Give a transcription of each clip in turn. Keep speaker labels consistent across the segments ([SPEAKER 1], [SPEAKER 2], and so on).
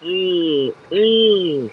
[SPEAKER 1] Mm, mm.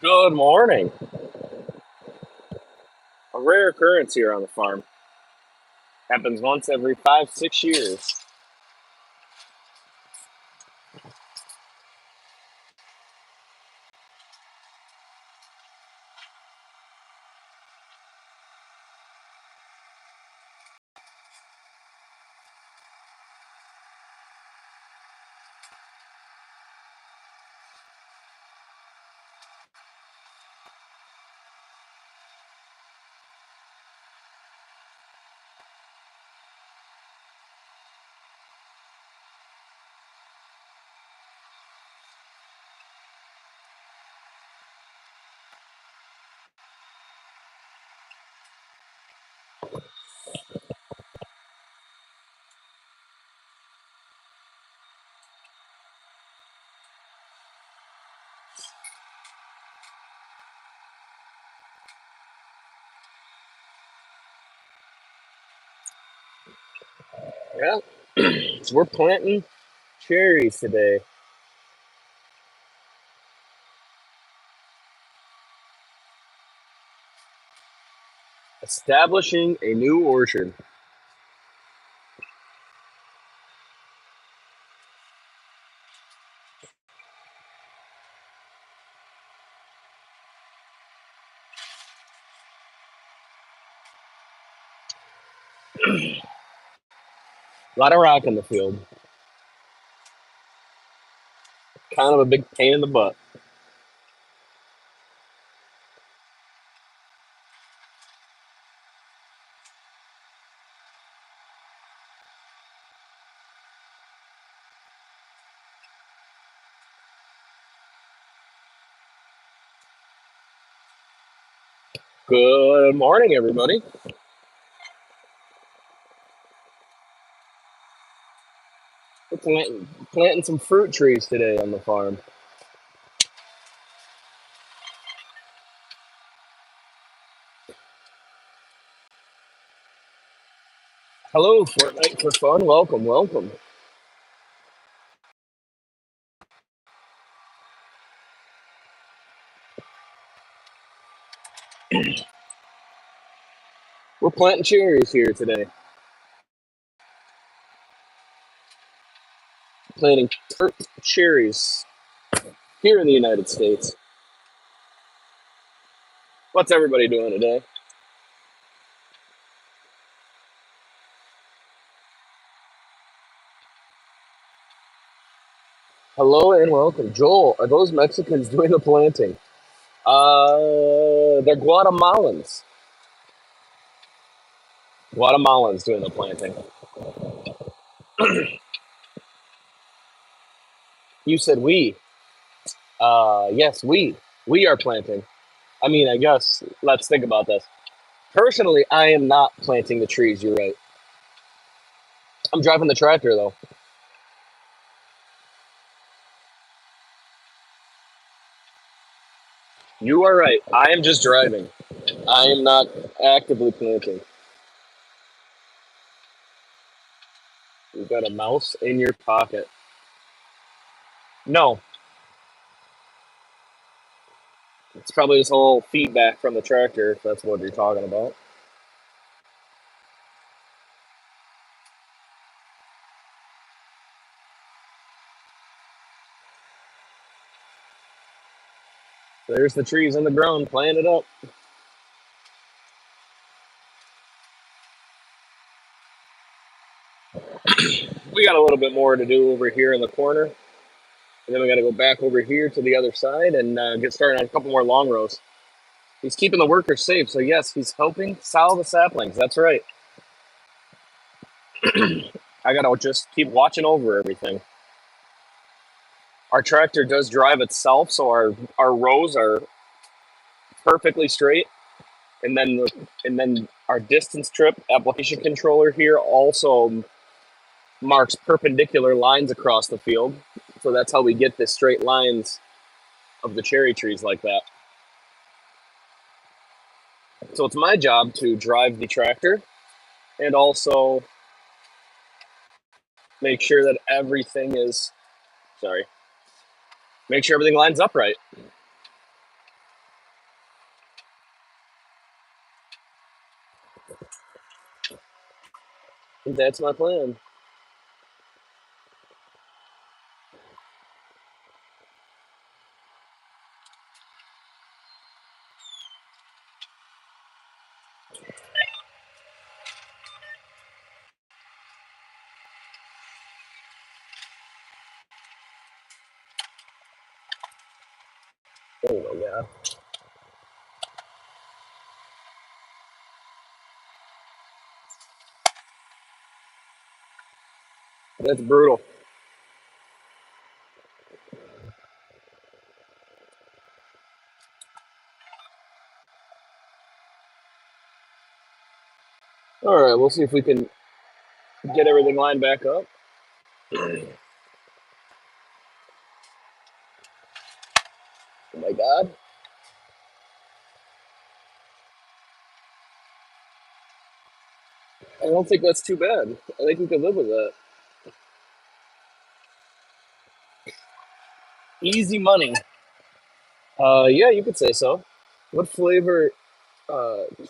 [SPEAKER 1] Good morning. A rare occurrence here on the farm. Happens once every 5, 6 years. Yeah, so we're planting cherries today. Establishing a new orchard. A lot of rock in the field. Kind of a big pain in the butt. Good morning, everybody. We're planting some fruit trees today on the farm. Hello, Fortnite for Fun. Welcome, welcome. We're planting cherries here today. Planting cherries here in the United States. What's everybody doing today? Hello and welcome. Joel, are those Mexicans doing the planting? They're Guatemalans. Guatemalans doing the planting. You said we. Yes, we. We are planting. I mean, I guess, let's think about this. Personally, I am not planting the trees, you're right. I'm driving the tractor, though. You are right. I am just driving. I am not actively planting. You've got a mouse in your pocket. No, it's probably this whole feedback from the tractor, if that's what you're talking about. There's the trees in the ground, planted up. We got a little bit more to do over here in the corner. And then we got to go back over here to the other side and get started on a couple more long rows. He's keeping the workers safe. So yes, he's helping sow the saplings. That's right. I gotta just keep watching over everything. Our tractor does drive itself, so our rows are perfectly straight. And then our distance trip application controller here also marks perpendicular lines across the field. So that's how we get the straight lines of the cherry trees like that. So it's my job to drive the tractor and also make sure that everything is, sorry, make sure everything lines up right. That's my plan. Oh my God. That's brutal. All right, we'll see if we can get everything lined back up. Oh my God. I don't think that's too bad. I think we can live with that. Easy money. Yeah, you could say so. What flavor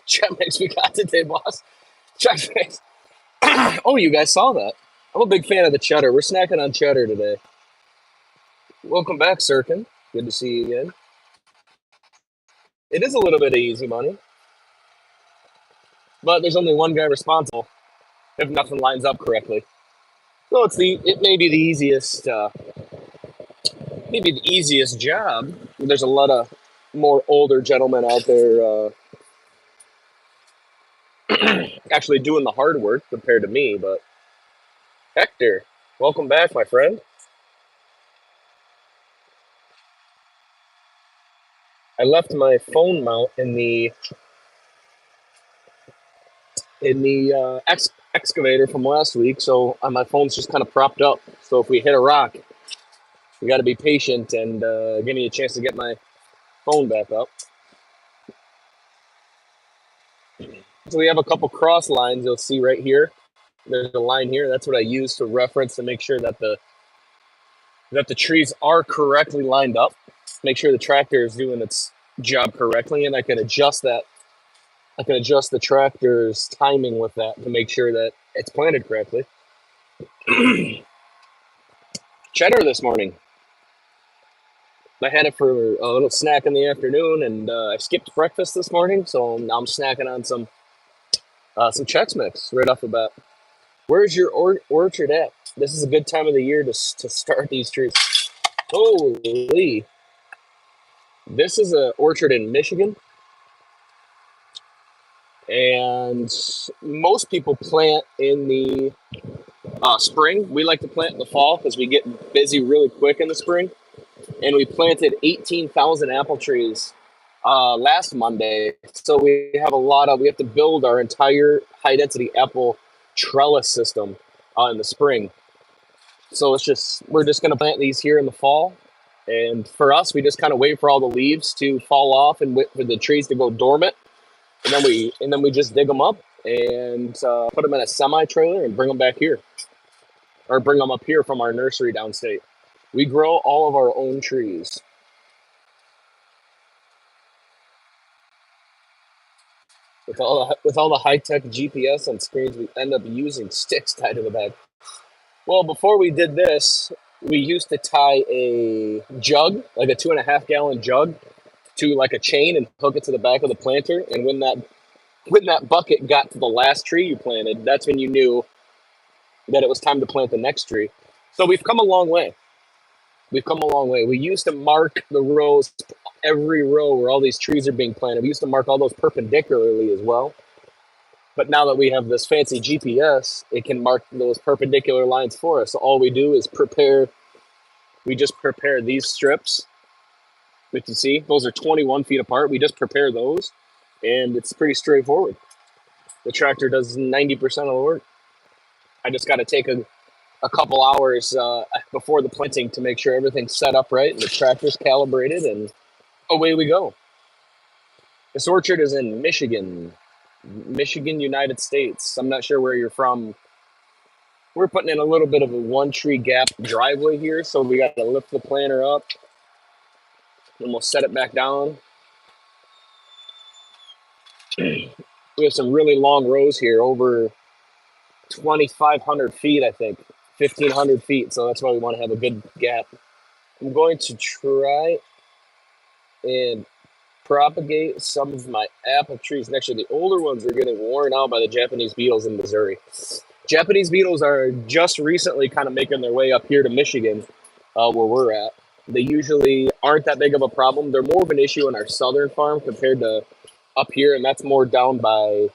[SPEAKER 1] chat mix we got today, boss? Chat mix. Oh, you guys saw that. I'm a big fan of the cheddar. We're snacking on cheddar today. Welcome back, Sirkin. Good to see you again. It is a little bit of easy money, but there's only one guy responsible if nothing lines up correctly. So it may be the easiest maybe the easiest job. There's a lot of more older gentlemen out there actually doing the hard work compared to me. But Hector, welcome back, my friend. I left my phone mount in the excavator from last week, so my phone's just kind of propped up. So if we hit a rock, we got to be patient and give me a chance to get my phone back up. So we have a couple cross lines you'll see right here. There's a line here. That's what I use to reference to make sure that the trees are correctly lined up. Make sure the tractor is doing its job correctly, and I can adjust that. I can adjust the tractor's timing with that to make sure that it's planted correctly. Cheddar this morning. I had it for a little snack in the afternoon, and I skipped breakfast this morning, so now I'm snacking on some Chex Mix right off the bat. Where's your orchard at? This is a good time of the year to start these trees. Holy! This is an orchard in Michigan, and most people plant in the spring. We like to plant in the fall because we get busy really quick in the spring. And we planted 18,000 apple trees last Monday. So we have to build our entire high density apple trellis system in the spring. So we're just going to plant these here in the fall. And for us, we just kind of wait for all the leaves to fall off and wait for the trees to go dormant. And then we just dig them up and put them in a semi trailer and bring them back here, or bring them up here from our nursery downstate. We grow all of our own trees. With all the high tech GPS and screens, we end up using sticks tied to the back. Well, before we did this, we used to tie a jug, like a 2.5 gallon jug, to like a chain and hook it to the back of the planter. And when that bucket got to the last tree you planted, that's when you knew that it was time to plant the next tree. So we've come a long way. We've come a long way. We used to mark the rows, every row where all these trees are being planted. We used to mark all those perpendicularly as well. But now that we have this fancy GPS, it can mark those perpendicular lines for us. So all we do is prepare, we just prepare these strips. You can see those are 21 feet apart. We just prepare those, and it's pretty straightforward. The tractor does 90% of the work. I just got to take a couple hours before the planting to make sure everything's set up right and the tractor's calibrated, and away we go. This orchard is in Michigan, United States. I'm not sure where you're from. We're putting in a little bit of a one tree gap driveway here, so we got to lift the planter up and we'll set it back down. We have some really long rows here, over 2,500 feet, I think, 1,500 feet. So that's why we want to have a good gap. I'm going to try and propagate some of my apple trees next year. The older ones are getting worn out by the Japanese beetles in Missouri. Japanese beetles are just recently kind of making their way up here to Michigan, where we're at. They usually aren't that big of a problem. They're more of an issue in our southern farm compared to up here, and that's more down by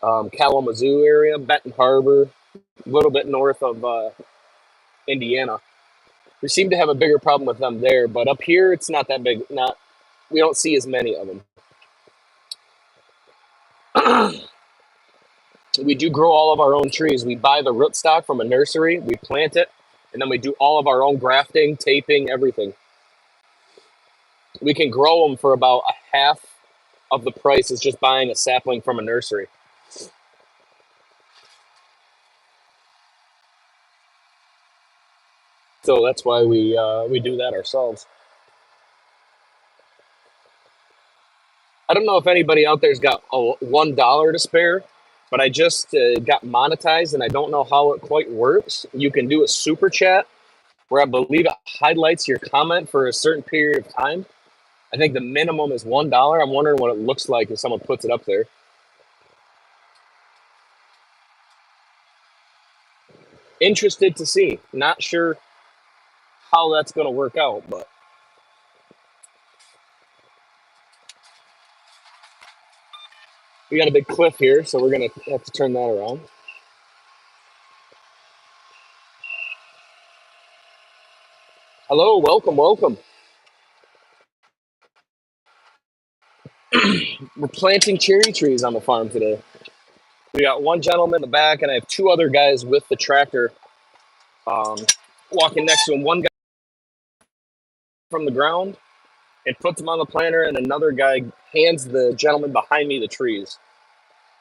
[SPEAKER 1] Kalamazoo area, Benton Harbor, a little bit north of Indiana. We seem to have a bigger problem with them there, but up here it's not that big. Not We don't see as many of them. We do grow all of our own trees. We buy the rootstock from a nursery, we plant it, and then we do all of our own grafting, taping, everything. We can grow them for about a half of the price as just buying a sapling from a nursery. So that's why we do that ourselves. I don't know if anybody out there's got $1 to spare, but I just got monetized and I don't know how it quite works. You can do a super chat where I believe it highlights your comment for a certain period of time. I think the minimum is $1. I'm wondering what it looks like if someone puts it up there. Interested to see. Not sure how that's going to work out, but we got a big cliff here, so we're going to have to turn that around. Hello, welcome, welcome. We're planting cherry trees on the farm today. We got one gentleman in the back, and I have two other guys with the tractor walking next to him. One guy from the ground and puts them on the planter, and another guy hands the gentleman behind me the trees.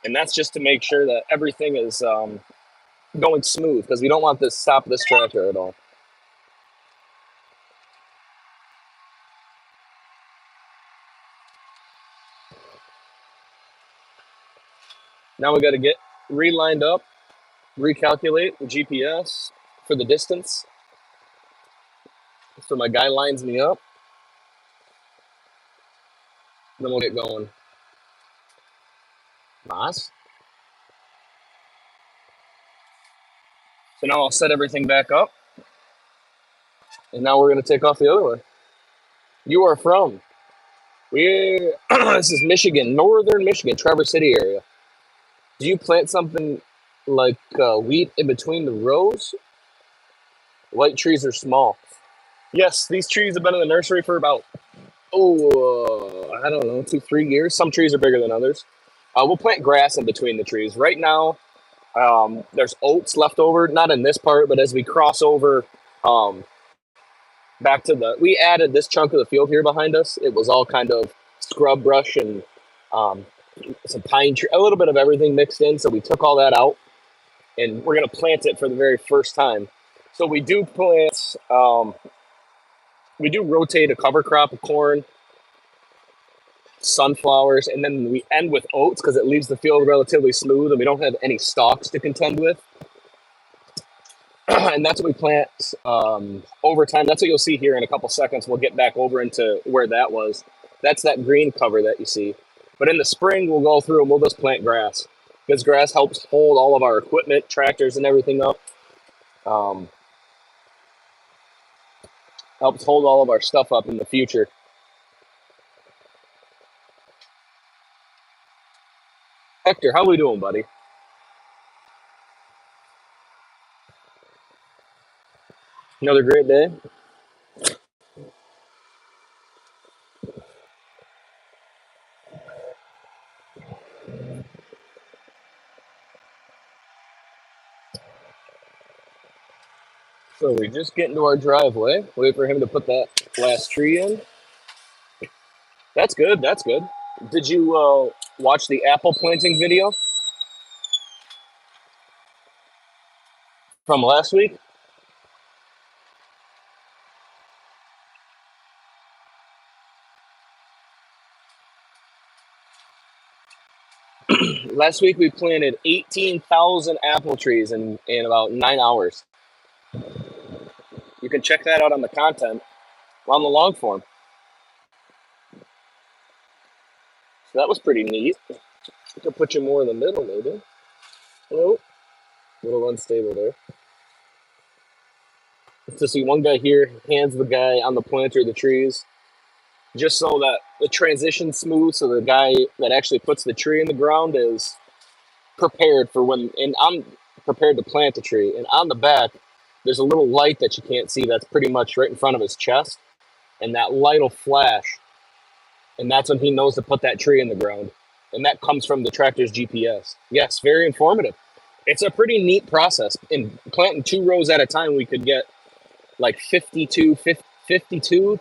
[SPEAKER 1] And that's just to make sure that everything is going smooth, because we don't want to stop this tractor at all. Now we got to get relined up, recalculate the GPS for the distance. So my guy lines me up. Then we'll get going. Nice. So now I'll set everything back up. And now we're going to take off the other way. You are from? This is Michigan, northern Michigan, Traverse City area. Do you plant something like wheat in between the rows? White trees are small. Yes, these trees have been in the nursery for about, I don't know, 2-3 years. Some trees are bigger than others. We'll plant grass in between the trees. Right now, there's oats left over, not in this part, but as we cross over back to we added this chunk of the field here behind us. It was all kind of scrub brush and some pine tree, a little bit of everything mixed in. So we took all that out, and we're going to plant it for the very first time. So we do plant, we do rotate a cover crop of corn, sunflowers, and then we end with oats because it leaves the field relatively smooth and we don't have any stalks to contend with. And that's what we plant over time. That's what you'll see here in a couple seconds. We'll get back over into where that was. That's that green cover that you see. But in the spring, we'll go through and we'll just plant grass, because grass helps hold all of our equipment, tractors, and everything up. Helps hold all of our stuff up in the future. Hector, how we doing, buddy? Another great day. So we just get into our driveway. Wait for him to put that last tree in. That's good. That's good. Did you watch the apple planting video from last week? Last week we planted 18,000 apple trees in about 9 hours. You can check that out on the content on the long form. So that was pretty neat. I could put you more in the middle, maybe. Oh, a little unstable there. To see one guy here hands the guy on the planter the trees, just so that the transition's smooth, so the guy that actually puts the tree in the ground is prepared for when. And I'm prepared to plant the tree. And on the back, there's a little light that you can't see that's pretty much right in front of his chest, and that light will flash, and that's when he knows to put that tree in the ground. And that comes from the tractor's GPS. Yes, very informative. It's a pretty neat process. In planting 2 rows at a time, we could get like 52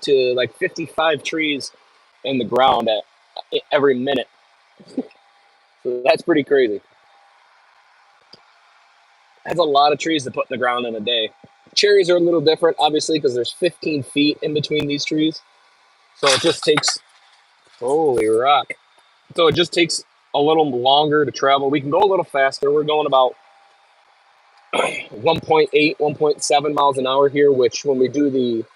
[SPEAKER 1] to like 55 trees in the ground at every minute. So that's pretty crazy. That's a lot of trees to put in the ground in a day. Cherries are a little different, obviously, because there's 15 feet in between these trees. So it just takes, holy rock. So it just takes a little longer to travel. We can go a little faster. We're going about 1.8, 1.7 miles an hour here, which when we do the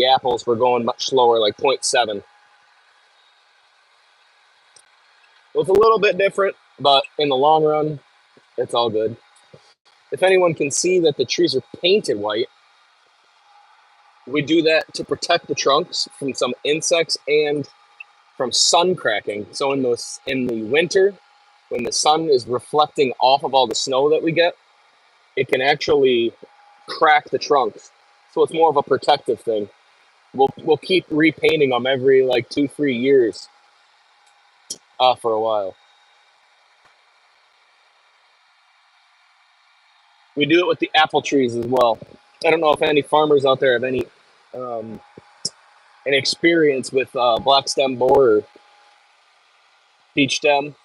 [SPEAKER 1] apples, we're going much slower, like 0.7. So it's a little bit different, but in the long run, it's all good. If anyone can see that the trees are painted white, we do that to protect the trunks from some insects and from sun cracking. So in the winter, when the sun is reflecting off of all the snow that we get, it can actually crack the trunks. So it's more of a protective thing. We'll keep repainting them every like 2-3 years for a while. We do it with the apple trees as well. I don't know if any farmers out there have um, any experience with black stem borer or peach stem.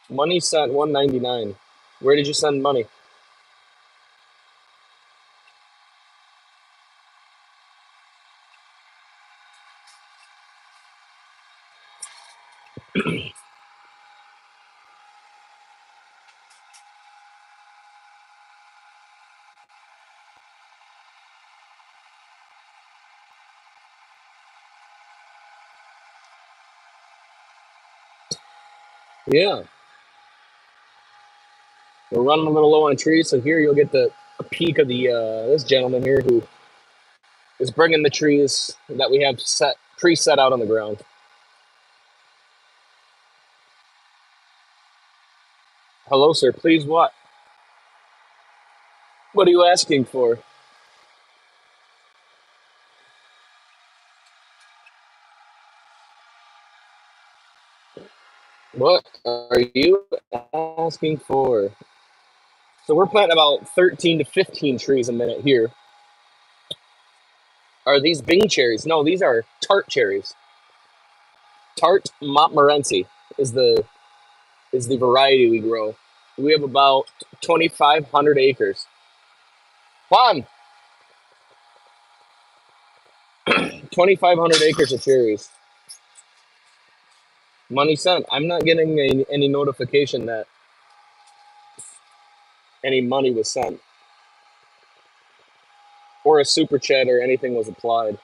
[SPEAKER 1] Money sent 199. Where did you send money? Yeah, we're running a little low on trees, so here you'll get the a peek of the this gentleman here who is bringing the trees that we have preset out on the ground. Hello, sir. Please, what? What are you asking for? What are you asking for? So we're planting about 13 to 15 trees a minute here. Are these Bing cherries? No, these are tart cherries. Tart Montmorency is the variety we grow. We have about 2,500 acres. Juan, 2,500 acres of cherries. Money sent. I'm not getting any notification that any money was sent or a super chat or anything was applied.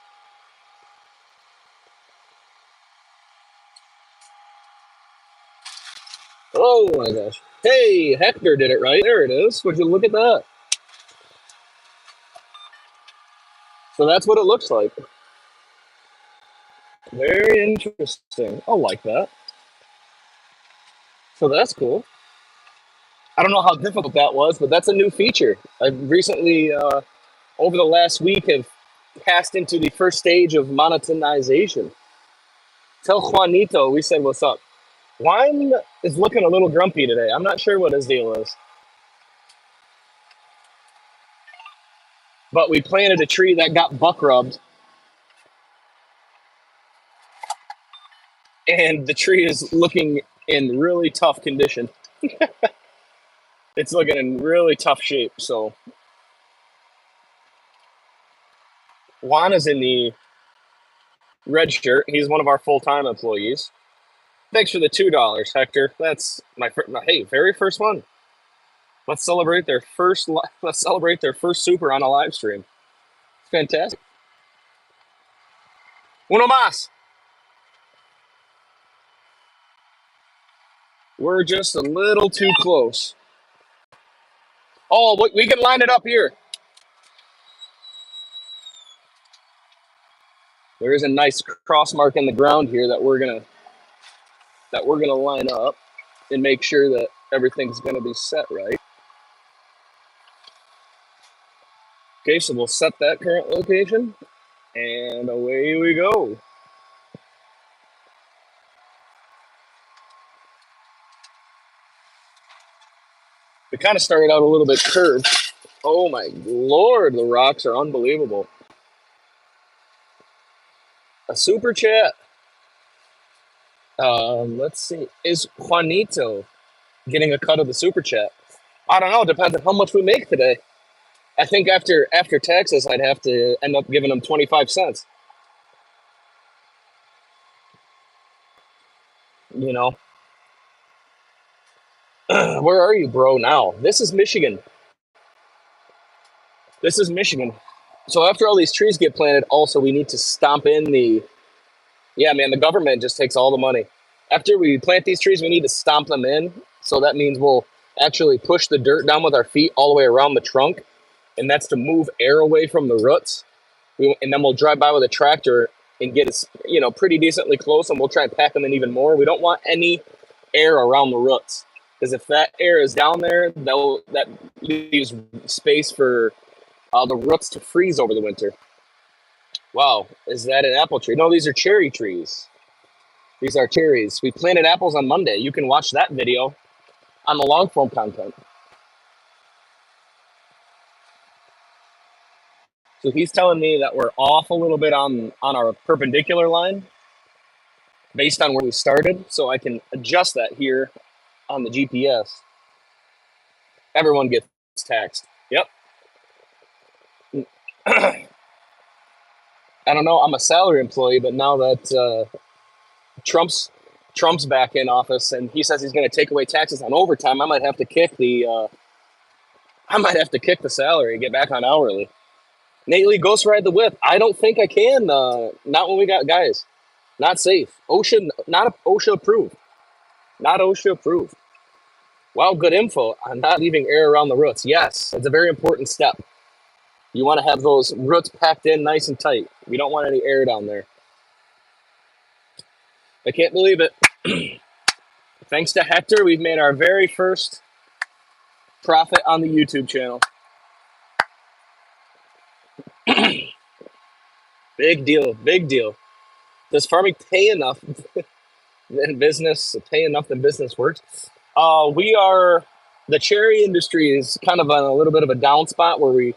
[SPEAKER 1] Oh my gosh. Hey, Hector did it right. There it is. Would you look at that? So that's what it looks like. Very interesting. I like that. So that's cool. I don't know how difficult that was, but that's a new feature. I've recently, over the last week, have passed into the first stage of monetization. Tell Juanito we said what's up. Juan is looking a little grumpy today. I'm not sure what his deal is. But we planted a tree that got buck rubbed, and the tree is looking in really tough condition. It's looking in really tough shape. So Juan is in the red shirt. He's one of our full-time employees. Thanks for the $2, Hector. That's my hey, very first one. Let's celebrate their first. Let's celebrate their first super on a live stream. It's fantastic. Uno más. We're just a little too close. Oh, we can line it up here. There is a nice cross mark in the ground here that we're gonna line up and make sure that everything's gonna be set right. Okay, so we'll set that current location, and away we go. We kind of started out a little bit curved. Oh my lord, the rocks are unbelievable. A super chat. Let's see. Is Juanito getting a cut of the super chat? I don't know. Depends on how much we make today. I think after taxes, I'd have to end up giving him 25 cents. You know, where are you, bro? Now this is Michigan. This is Michigan. So after all these trees get planted, also we need to stomp in the. Yeah, man, the government just takes all the money. After we plant these trees, we need to stomp them in. So that means we'll actually push the dirt down with our feet all the way around the trunk. And that's to move air away from the roots. And then we'll drive by with a tractor and get us, pretty decently close. And we'll try and pack them in even more. We don't want any air around the roots. Because if that air is down there, that leaves space for the roots to freeze over the winter. Wow, is that an apple tree? No, these are cherry trees. These are cherries. We planted apples on Monday. You can watch that video on the long form content. So he's telling me that we're off a little bit on our perpendicular line based on where we started. So I can adjust that here on the GPS. Everyone gets taxed. Yep. I don't know. I'm a salary employee, but now that Trump's back in office and he says he's going to take away taxes on overtime, I might have to kick the salary and get back on hourly. Nate Lee, ghost ride the whip. I don't think I can. Not when we got guys. Not safe. OSHA, not OSHA approved. Not OSHA approved. Wow, good info on not leaving air around the roots. Yes, it's a very important step. You want to have those roots packed in nice and tight. We don't want any air down there. I can't believe it. Thanks to Hector, we've made our very first profit on the YouTube channel. Big deal, big deal. Does farming pay enough than business works? The cherry industry is kind of on a little bit of a down spot where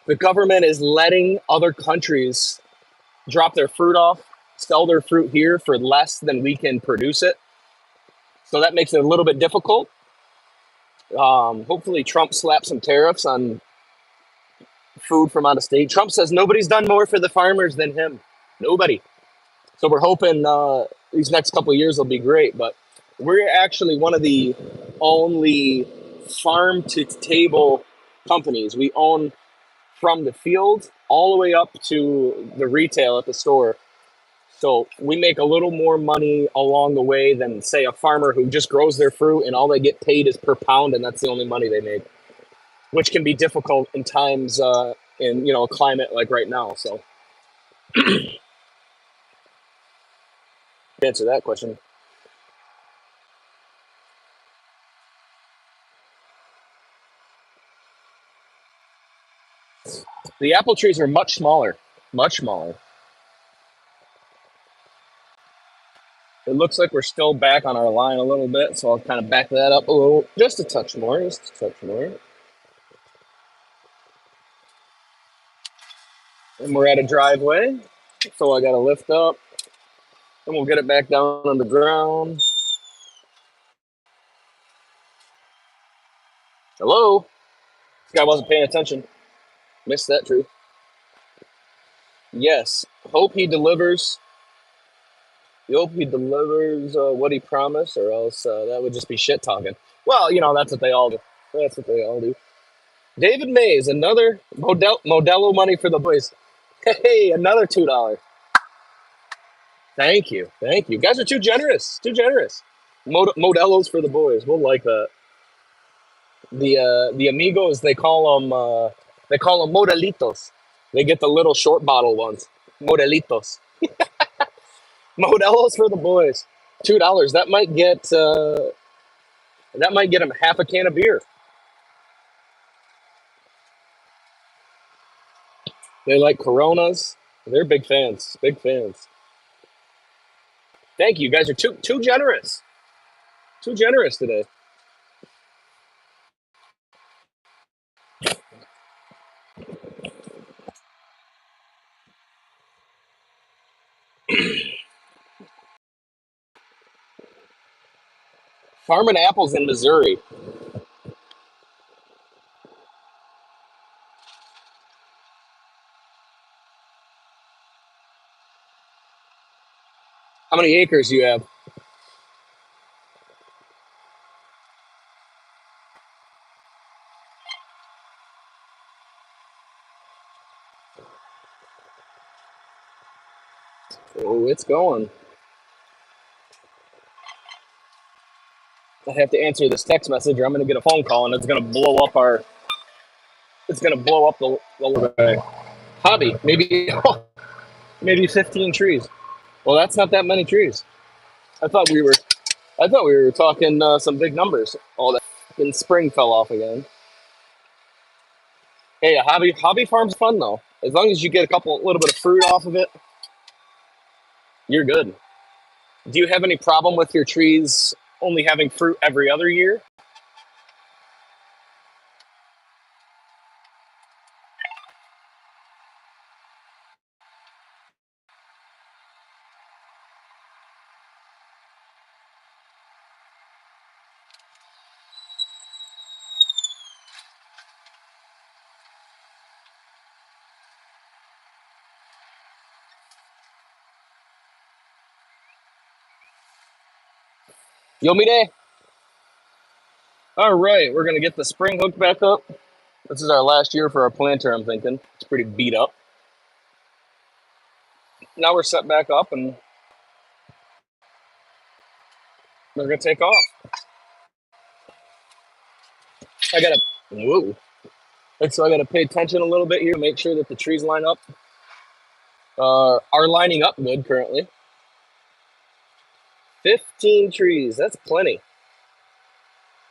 [SPEAKER 1] the government is letting other countries drop their fruit off, sell their fruit here for less than we can produce it. So that makes it a little bit difficult. Hopefully Trump slaps some tariffs on food from out of state. Trump says nobody's done more for the farmers than him. Nobody. So we're hoping these next couple of years will be great. But we're actually one of the only farm-to-table companies. We own from the field all the way up to the retail at the store. So we make a little more money along the way than, say, a farmer who just grows their fruit and all they get paid is per pound, and that's the only money they make, which can be difficult in times in a climate like right now. So to answer that question, the apple trees are much smaller, much smaller. It looks like we're still back on our line a little bit, so I'll kind of back that up a little, just a touch more, just a touch more. And we're at a driveway, so I got to lift up, and we'll get it back down on the ground. Hello? This guy wasn't paying attention. Missed that tree. Yes. Hope he delivers. You hope he delivers what he promised, or else that would just be shit talking. Well, that's what they all do. That's what they all do. David Mays, another Modelo money for the boys. Hey, another $2. Thank you, thank you. Guys are too generous, too generous. Modelos for the boys. We'll like that. The amigos, they call them modelitos. They get the little short bottle ones. Modelitos. Modelos for the boys. $2. That might get them half a can of beer. They like Coronas. They're big fans. Big fans. Thank you. You guys are too generous. Too generous today. Farming apples in Missouri. How many acres do you have? Oh, it's going. I have to answer this text message, or I'm going to get a phone call, and it's going to blow up our. It's going to blow up the hobby. Maybe 15 trees. Well, that's not that many trees. I thought we were. I thought we were talking some big numbers. Oh, that fucking spring fell off again. Hey, a hobby farm's fun though. As long as you get little bit of fruit off of it, you're good. Do you have any problem with your trees only having fruit every other year? Yomide. All right, we're gonna get the spring hook back up. This is our last year for our planter. I'm thinking it's pretty beat up. Now we're set back up, and we're gonna take off. I gotta. Whoa. So I gotta pay attention a little bit here, make sure that the trees line up. Are lining up good currently. 15 trees. That's plenty.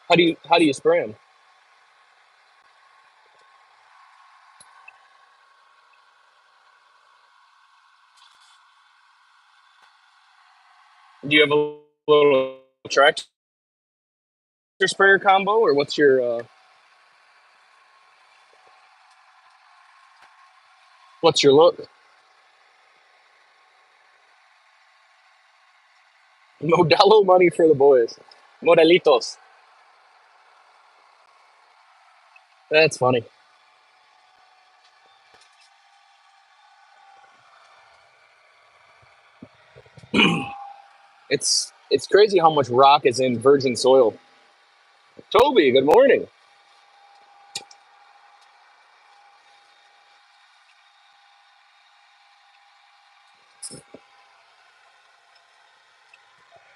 [SPEAKER 1] How do you spray them? Do you have a little tractor sprayer combo, or what's your look? Modelo money for the boys. Modelitos. That's funny. It's crazy how much rock is in virgin soil. Toby, good morning.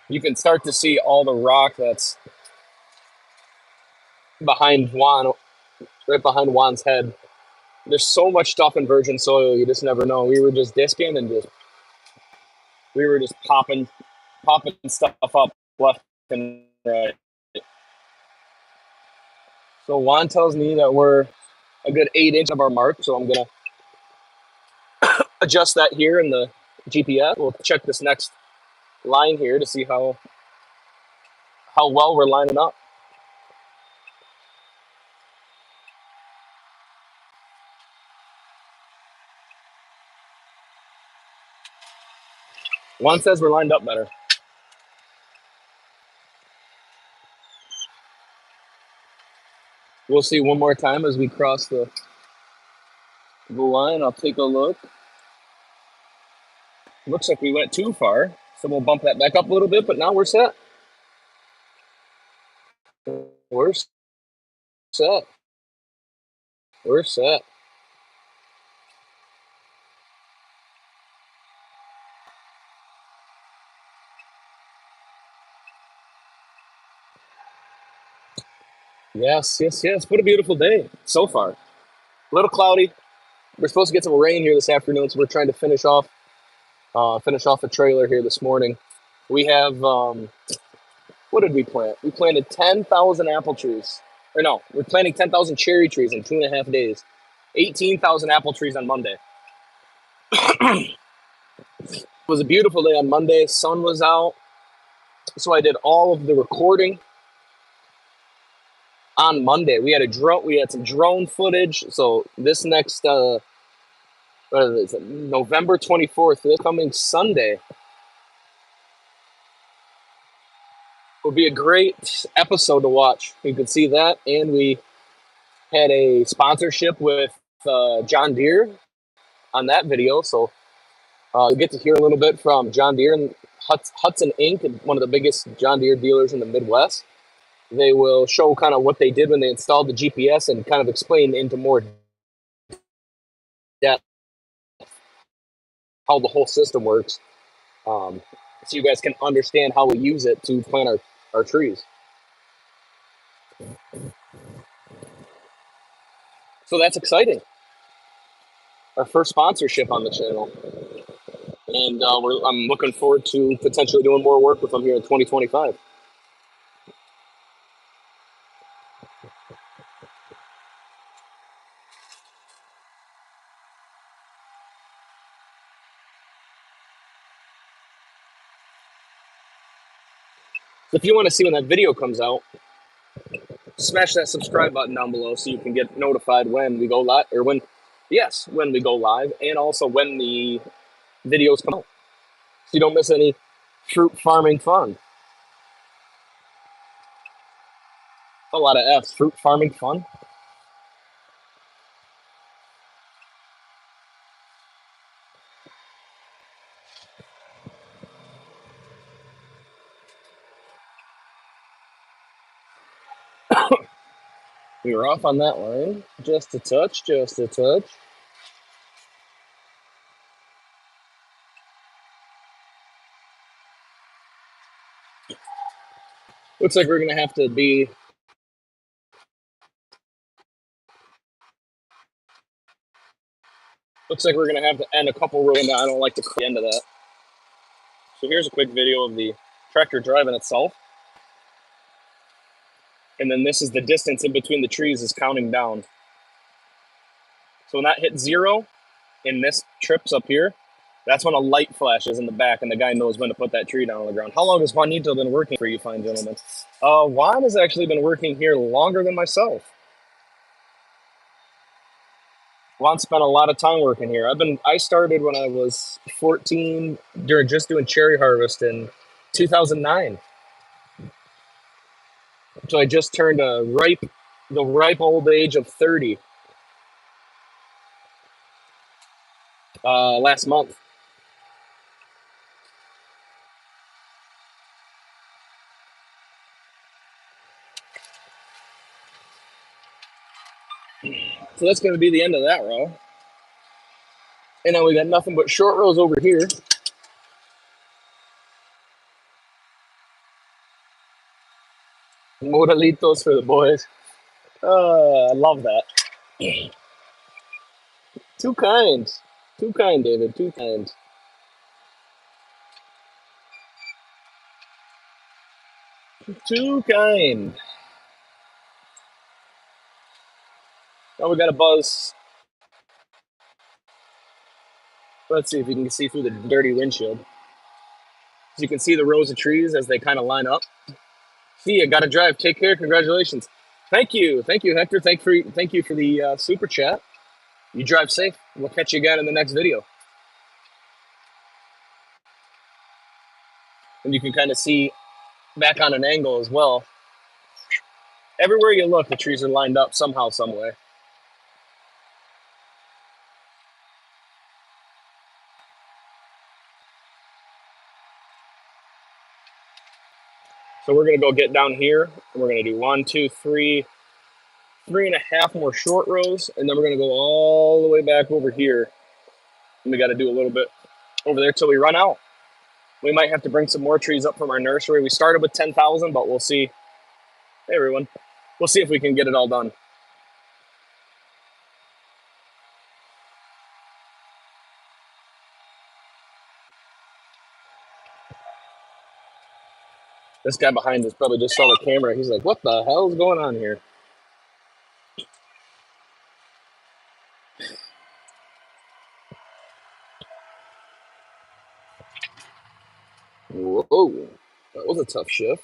[SPEAKER 1] You can start to see all the rock that's behind Juan, right behind Juan's head. There's so much stuff in virgin soil, you just never know. We were just disking and we were just popping stuff up left and right. So Juan tells me that we're a good 8 inch of our mark, so I'm gonna adjust that here in the GPS. We'll check this next line here to see how well we're lining up. Juan says we're lined up better. We'll see one more time as we cross the line. I'll take a look. Looks like we went too far, so we'll bump that back up a little bit, but now we're set. We're set. We're set. Yes, yes, yes. What a beautiful day so far. A little cloudy. We're supposed to get some rain here this afternoon, so we're trying to finish off the trailer here this morning. We have what did we plant? We planted 10,000 apple trees. Or no, we're planting 10,000 cherry trees in 2.5 days. 18,000 apple trees on Monday. It was a beautiful day on Monday. Sun was out, so I did all of the recording on Monday. We had a drone. We had some drone footage. So this next what is it, November 24th, this coming Sunday, will be a great episode to watch. You can see that, and we had a sponsorship with John Deere on that video. So you'll get to hear a little bit from John Deere and Hudson Inc., one of the biggest John Deere dealers in the Midwest. They will show kind of what they did when they installed the GPS and kind of explain into more depth how the whole system works, so you guys can understand how we use it to plant our trees. So that's exciting. Our first sponsorship on the channel. And I'm looking forward to potentially doing more work with them here in 2025. If you want to see when that video comes out, smash that subscribe button down below so you can get notified when we go live, or when we go live, and also when the videos come out, so you don't miss any fruit farming fun. A lot of F's. Fruit farming fun. We were off on that line. Just a touch, just a touch. Looks like we're going to have to be... Looks like we're going to have to end a couple rows. I don't like the end of that. So here's a quick video of the tractor driving itself. And then this is the distance in between the trees is counting down. So when that hits 0 and this trips up here, that's when a light flashes in the back and the guy knows when to put that tree down on the ground. How long has Juanito been working for you fine gentlemen? Juan has actually been working here longer than myself. Juan spent a lot of time working here. I started when I was 14 just doing cherry harvest in 2009. So I just turned the ripe old age of 30 last month. So that's going to be the end of that row. And then we got nothing but short rows over here. Modelitos for the boys. I love that. Too kind. Too kind, David. Too kind. Too kind. Oh, we got a buzz. Let's see if you can see through the dirty windshield. So you can see the rows of trees as they kind of line up. See you. Got to drive. Take care. Congratulations. Thank you. Thank you, Hector. Thank you for the super chat. You drive safe. We'll catch you again in the next video. And you can kind of see back on an angle as well. Everywhere you look, the trees are lined up somehow, some way. So we're going to go get down here. And we're going to do 1, 2, 3, 3.5 more short rows. And then we're going to go all the way back over here. And we got to do a little bit over there till we run out. We might have to bring some more trees up from our nursery. We started with 10,000, but we'll see. Hey, everyone. We'll see if we can get it all done. This guy behind us probably just saw the camera. He's like, what the hell is going on here? Whoa. That was a tough shift.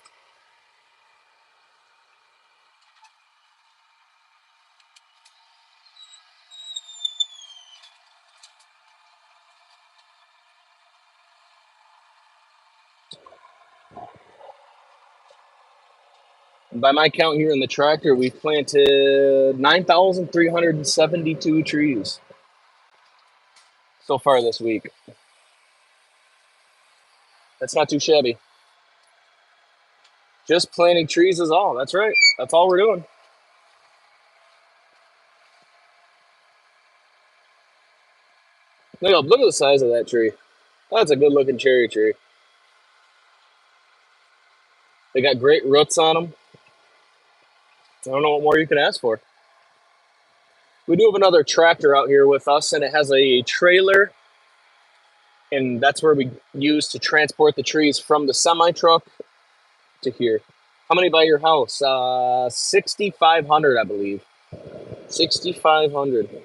[SPEAKER 1] By my count here in the tractor, we've planted 9,372 trees so far this week. That's not too shabby. Just planting trees is all. That's right. That's all we're doing. Look at the size of that tree. That's a good looking cherry tree. They got great roots on them. I don't know what more you can ask for. We do have another tractor out here with us, and it has a trailer, and that's where we use to transport the trees from the semi-truck to here. How many by your house? 6,500, I believe. 6,500.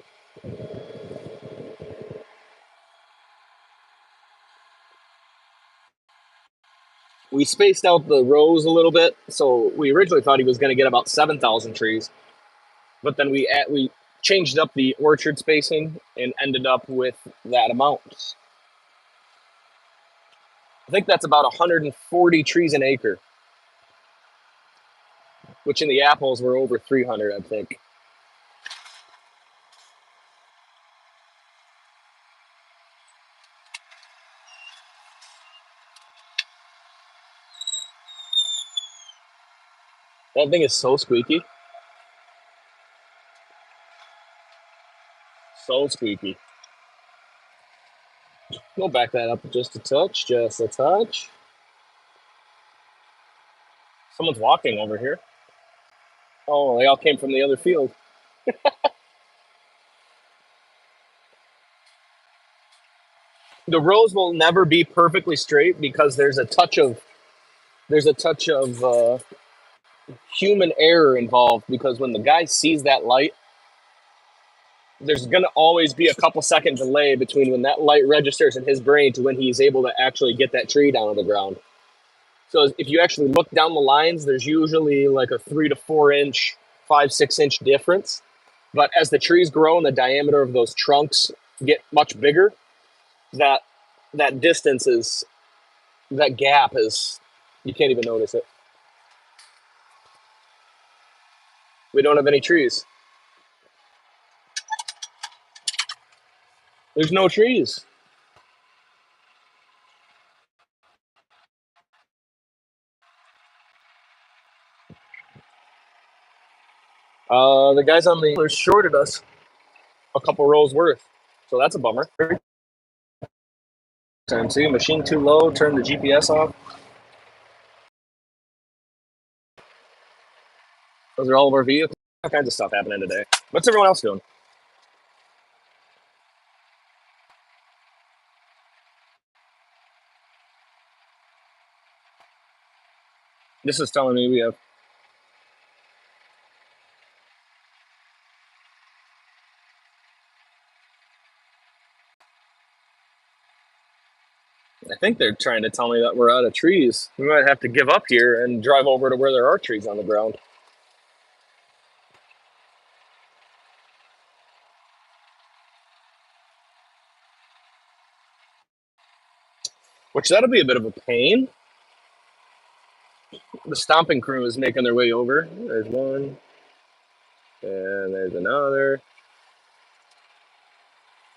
[SPEAKER 1] We spaced out the rows a little bit, so we originally thought he was going to get about 7,000 trees, but then we changed up the orchard spacing and ended up with that amount. I think that's about 140 trees an acre, which in the apples were over 300, I think. That thing is so squeaky. So squeaky. We'll back that up just a touch, just a touch. Someone's walking over here. Oh, they all came from the other field. The rows will never be perfectly straight because there's a touch of human error involved, because when the guy sees that light, there's going to always be a couple second delay between when that light registers in his brain to when he's able to actually get that tree down to the ground. So if you actually look down the lines, there's usually like a 3 to 4 inch, 5-6 inch difference. But as the trees grow and the diameter of those trunks get much bigger, that distance is, that gap is, you can't even notice it. We don't have any trees. There's no trees. The guys on the shorted us a couple rows worth, so that's a bummer. Time, see, machine too low, turn the GPS off. Those are all of our vehicles. All kinds of stuff happening today. What's everyone else doing? This is telling me we have. I think they're trying to tell me that we're out of trees. We might have to give up here and drive over to where there are trees on the ground. Which that'll be a bit of a pain. The stomping crew is making their way over. There's one, and there's another.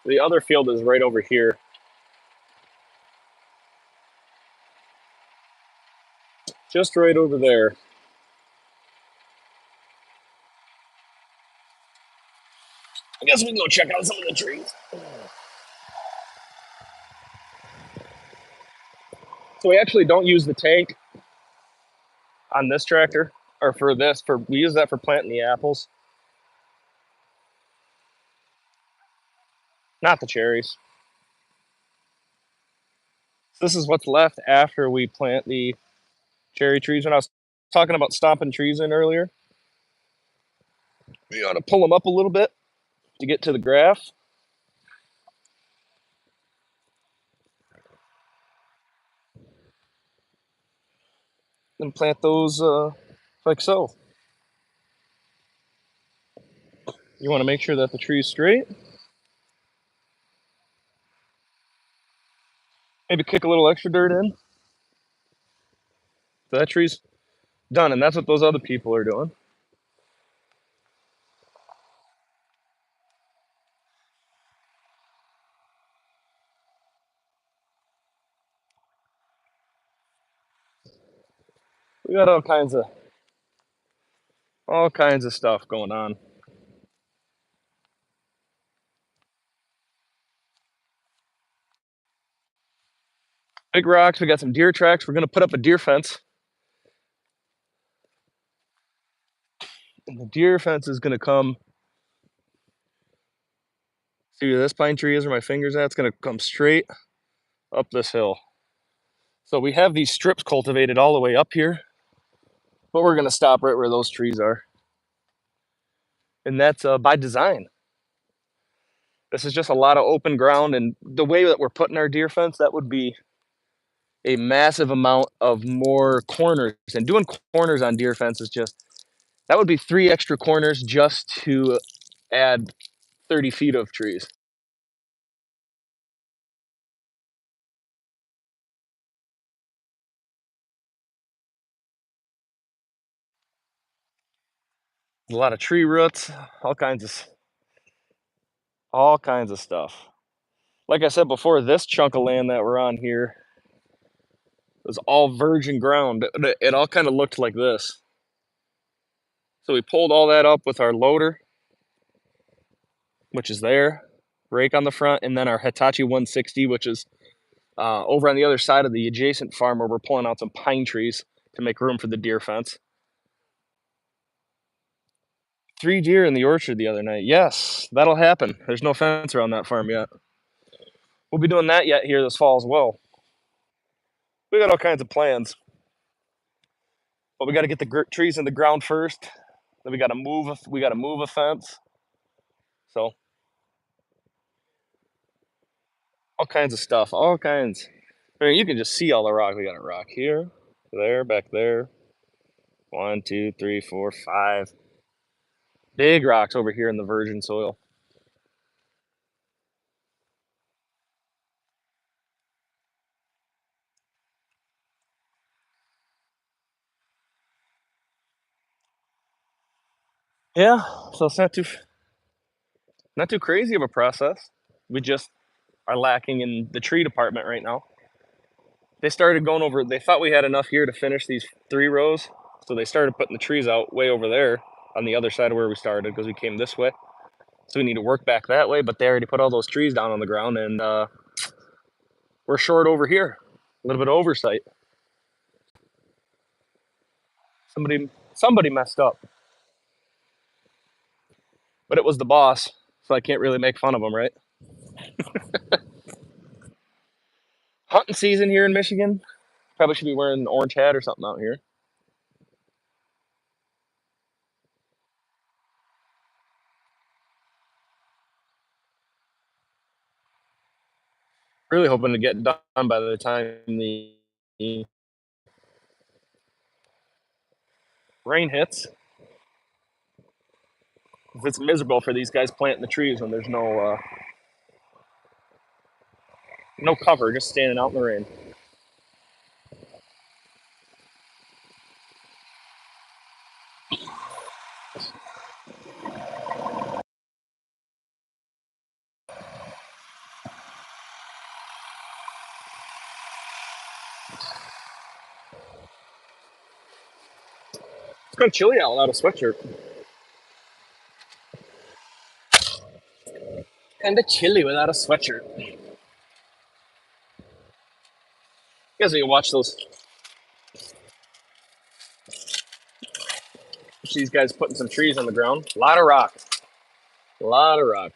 [SPEAKER 1] The other field is right over here. Just right over there. I guess we can go check out some of the trees. So we actually don't use the tank on this tractor, or for this. We use that for planting the apples, not the cherries. So this is what's left after we plant the cherry trees. When I was talking about stomping trees in earlier, we ought to pull them up a little bit to get to the graph. And plant those like so. You want to make sure that the tree is straight. Maybe kick a little extra dirt in. So that tree's done, and that's what those other people are doing. We got all kinds of stuff going on. Big rocks. We got some deer tracks. We're gonna put up a deer fence. And the deer fence is gonna come. See where this pine tree is, where my finger's at? It's gonna come straight up this hill. So we have these strips cultivated all the way up here, but we're gonna stop right where those trees are. And that's by design. This is just a lot of open ground, and the way that we're putting our deer fence, that would be a massive amount of more corners. And doing corners on deer fence is just, that would be 3 extra corners just to add 30 feet of trees. A lot of tree roots, all kinds of stuff. Like I said before, this chunk of land that we're on here was all virgin ground. It all kind of looked like this. So we pulled all that up with our loader, which is there, rake on the front, and then our Hitachi 160, which is over on the other side of the adjacent farm where we're pulling out some pine trees to make room for the deer fence. 3 deer in the orchard the other night. Yes, that'll happen. There's no fence around that farm yet. We'll be doing that yet here this fall as well. We got all kinds of plans, but we got to get the trees in the ground first. Then we got to move. We got to move a fence. So all kinds of stuff. All kinds. I mean, you can just see all the rock. We got a rock here, there, back there. 1, 2, 3, 4, 5. Big rocks over here in the virgin soil. Yeah, so it's not too crazy of a process. We just are lacking in the tree department right now. They started going over. They thought we had enough here to finish these 3 rows, so they started putting the trees out way over there on the other side of where we started because we came this way. So we need to work back that way. But they already put all those trees down on the ground, and we're short over here. A little bit of oversight. Somebody messed up, but it was the boss, so I can't really make fun of him, right? Hunting season here in Michigan. Probably should be wearing an orange hat or something out here. Really hoping to get done by the time the rain hits. It's miserable for these guys planting the trees when there's no cover, just standing out in the rain. It's kind of chilly out without a sweatshirt. Kind of chilly without a sweatshirt. You guys need to watch these guys putting some trees on the ground. A lot of rock. A lot of rock.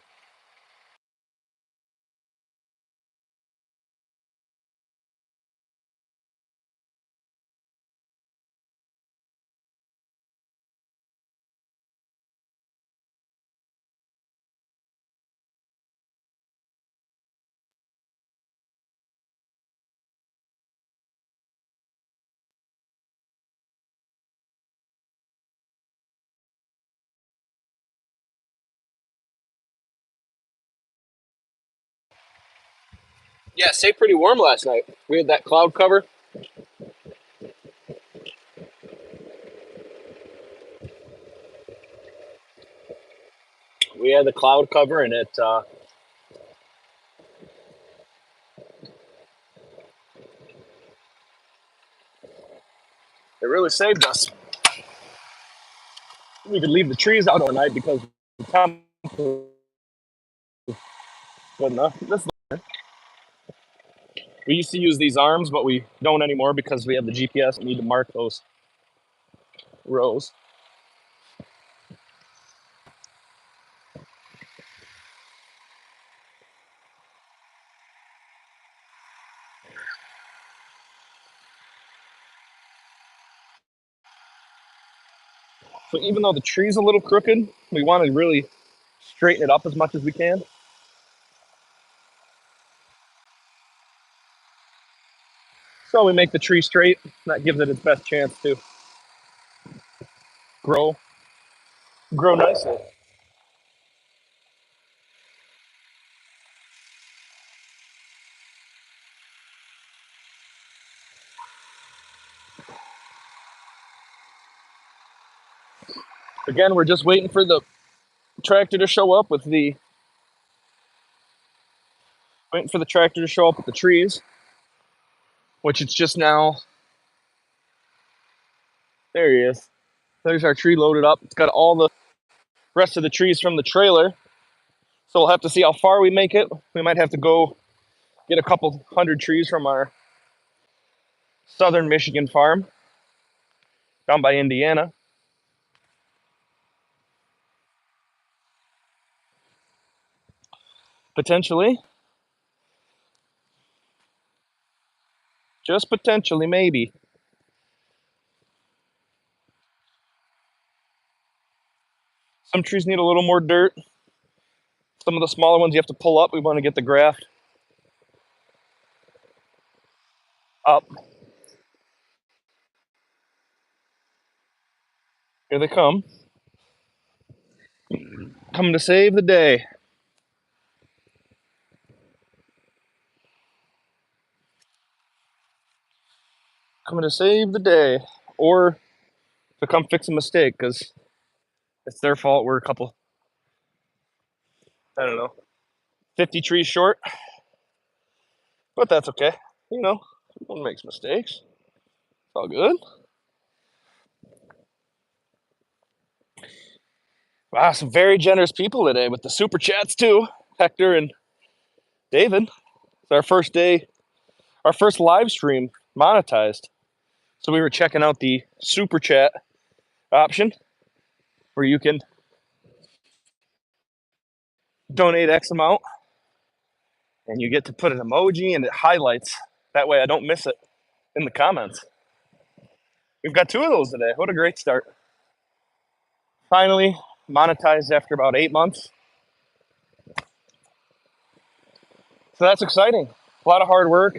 [SPEAKER 1] Yeah, it stayed pretty warm last night. We had that cloud cover. We had the cloud cover, and it really saved us. We could leave the trees out all night because the temp was good enough. We used to use these arms, but we don't anymore because we have the GPS. We need to mark those rows. So even though the tree's a little crooked, we want to really straighten it up as much as we can. So we make the tree straight. That gives it its best chance to grow nicely. Again, we're just waiting for the tractor to show up with the trees, which it's just now. There he is. There's our tree loaded up. It's got all the rest of the trees from the trailer. So we'll have to see how far we make it. We might have to go get a couple hundred trees from our southern Michigan farm down by Indiana. Potentially. Just potentially, maybe. Some trees need a little more dirt. Some of the smaller ones you have to pull up. We want to get the graft up. Here they come. Coming to save the day. Coming to save the day. Or to come fix a mistake, because it's their fault. We're a couple, I don't know, 50 trees short. But that's okay. You know, everyone makes mistakes. It's all good. Wow, some very generous people today with the super chats too. Hector and David. It's our first day, our first live stream monetized. So we were checking out the super chat option where you can donate X amount and you get to put an emoji and it highlights. That way I don't miss it in the comments. We've got 2 of those today. What a great start. Finally monetized after about 8 months. So that's exciting. A lot of hard work.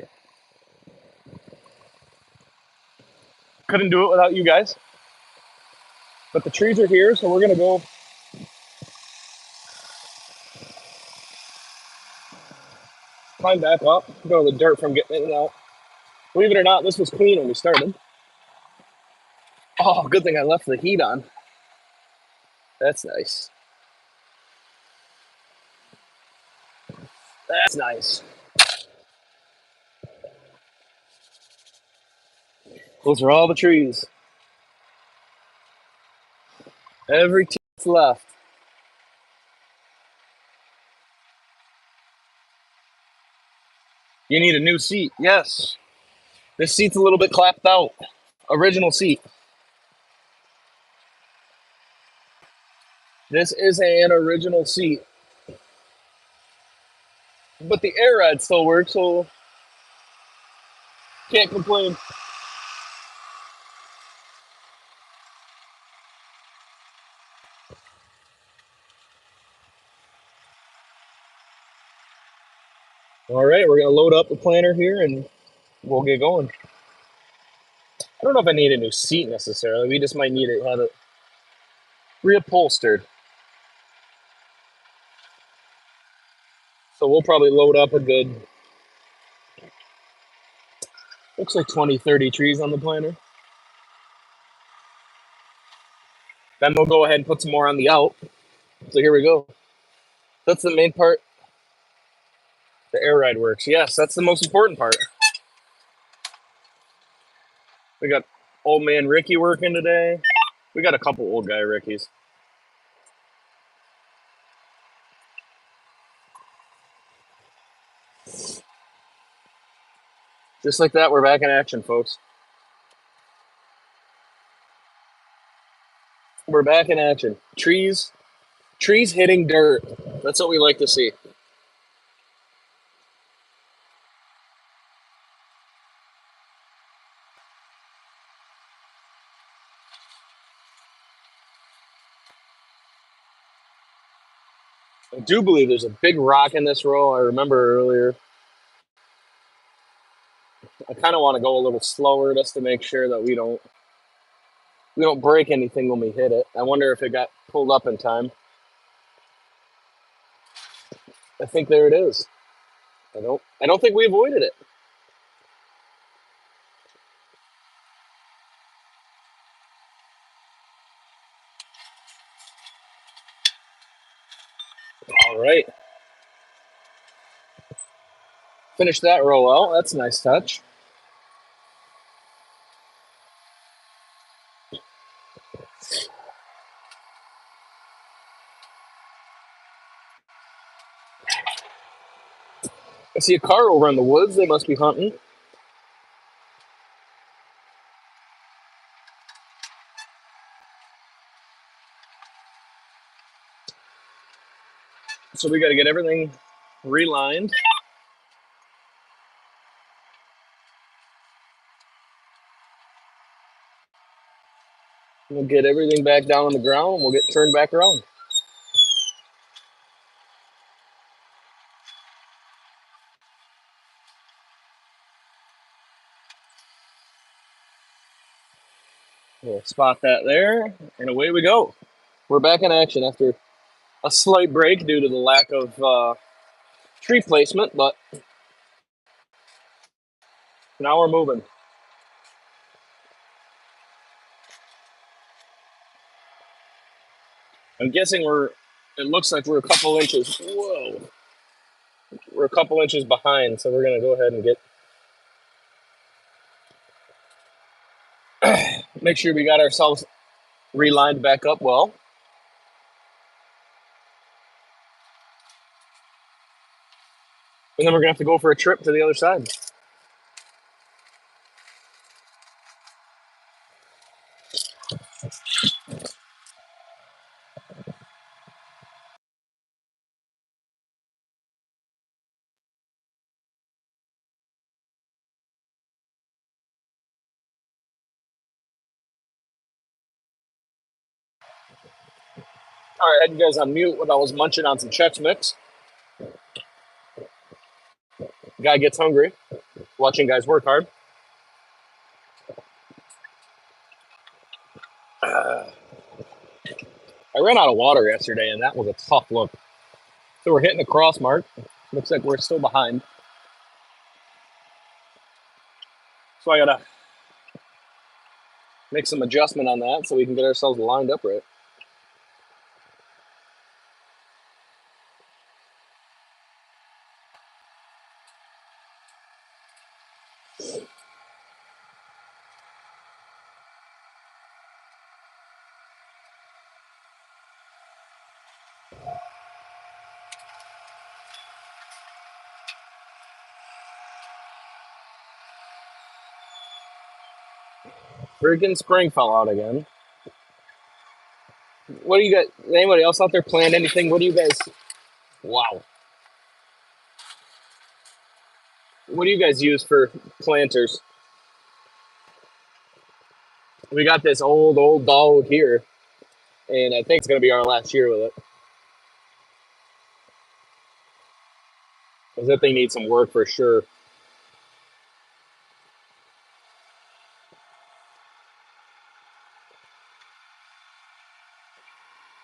[SPEAKER 1] Couldn't do it without you guys. But the trees are here, so we're gonna go climb back up, go to the dirt from getting in and out. Believe it or not, this was clean when we started. Oh, good thing I left the heat on. That's nice. That's nice. Those are all the trees. Every teeth left. You need a new seat. Yes. This seat's a little bit clapped out. Original seat. This is an original seat. But the air ride still works, so can't complain. All right, we're going to load up the planter here and we'll get going. I don't know if I need a new seat necessarily. We just might need to have it reupholstered. So we'll probably load up a good, looks like 20, 30 trees on the planter. Then we'll go ahead and put some more on the out. So here we go. That's the main part. The air ride works. Yes, that's the most important part. We got old man Ricky working today. We got a couple old guy Rickies. Just like that, we're back in action, folks. We're back in action. Trees hitting dirt. That's what we like to see. I do believe there's a big rock in this row. I remember earlier. I kind of want to go a little slower just to make sure that we don't break anything when we hit it. I wonder if it got pulled up in time. I think there it is. I don't think we avoided it. All right. Finish that row out. That's a nice touch. I see a car over in the woods. They must be hunting. So we got to get everything relined. We'll get everything back down on the ground and we'll get turned back around. We'll spot that there, and away we go. We're back in action after a slight break due to the lack of tree placement, but now we're moving. I'm guessing it looks like we're a couple inches, whoa. We're a couple inches behind, so we're going to go ahead and make sure we got ourselves relined back up well. And then we're going to have to go for a trip to the other side. All right, I had you guys on mute when I was munching on some Chex Mix. Guy gets hungry watching guys work hard. I ran out of water yesterday, and that was a tough look. So we're hitting the cross mark. Looks like we're still behind. So I gotta make some adjustment on that so we can get ourselves lined up right. Freaking spring fell out again. What do you guys? Anybody else out there plant anything? What do you guys? Wow. What do you guys use for planters? We got this old dog here, and I think it's gonna be our last year with it. Because that thing needs some work for sure.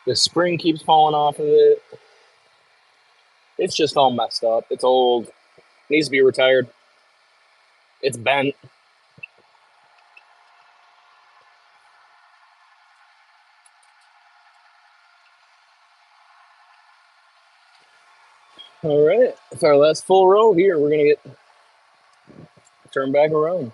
[SPEAKER 1] The spring keeps falling off of it. It's just all messed up. It's old. Needs to be retired. It's bent. All right, it's our last full row here. We're gonna get turned back around.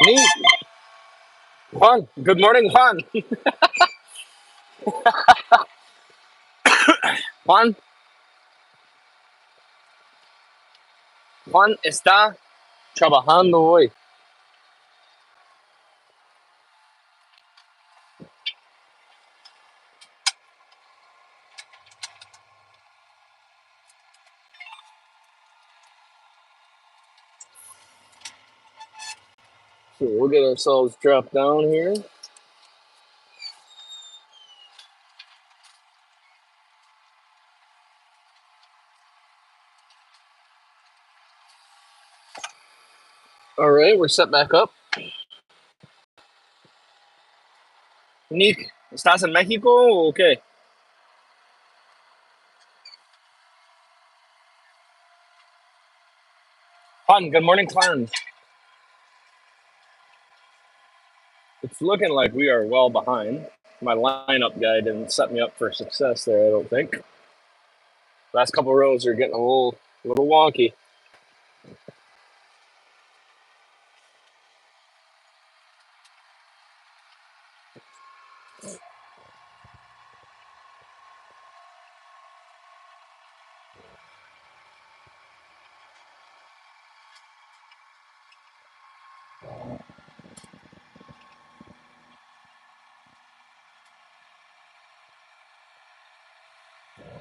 [SPEAKER 1] Neat. Juan, good morning, Juan. Juan, Juan está trabajando hoy. So we'll get ourselves dropped down here. All right, we're set back up. Nick, ¿estás en México o qué? Juan, good morning, Juan. It's looking like we are well behind. My lineup guy didn't set me up for success there, I don't think. Last couple rows are getting a little wonky.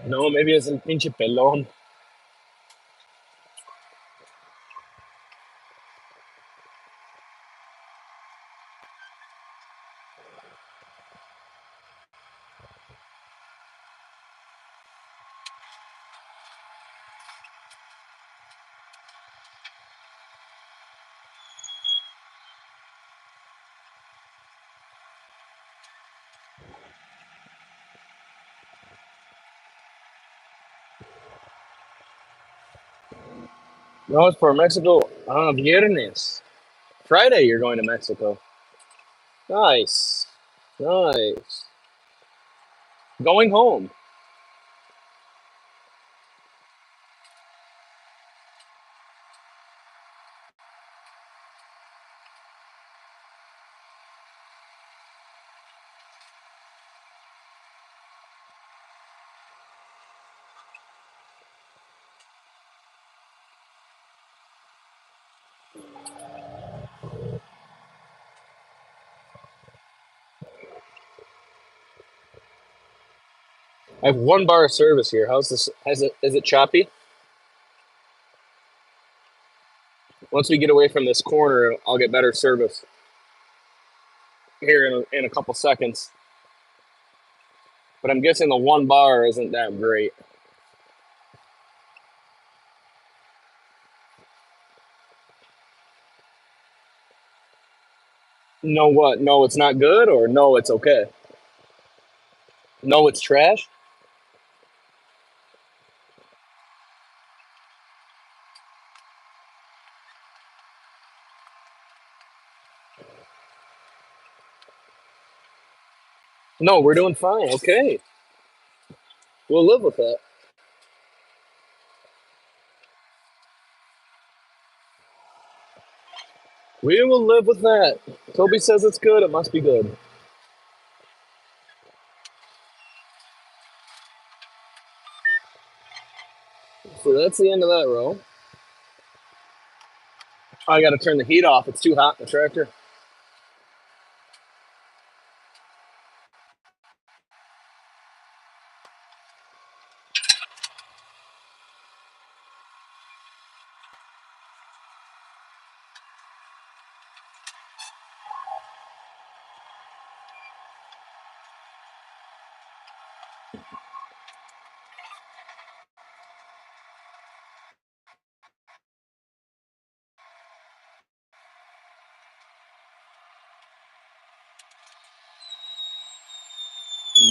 [SPEAKER 1] No, maybe it's el pinche pelón. No, it's for Mexico. Ah, viernes. Friday, you're going to Mexico. Nice. Nice. Going home. I have 1 bar of service here. How's this? Is it choppy? Once we get away from this corner, I'll get better service here in a couple seconds. But I'm guessing the 1 bar isn't that great. No, what? No, it's not good, or no, it's okay. No, it's trash. No, we're doing fine. Okay, we'll live with that. We will live with that. Toby says it's good. It must be good. So that's the end of that row. I got to turn the heat off. It's too hot in the tractor.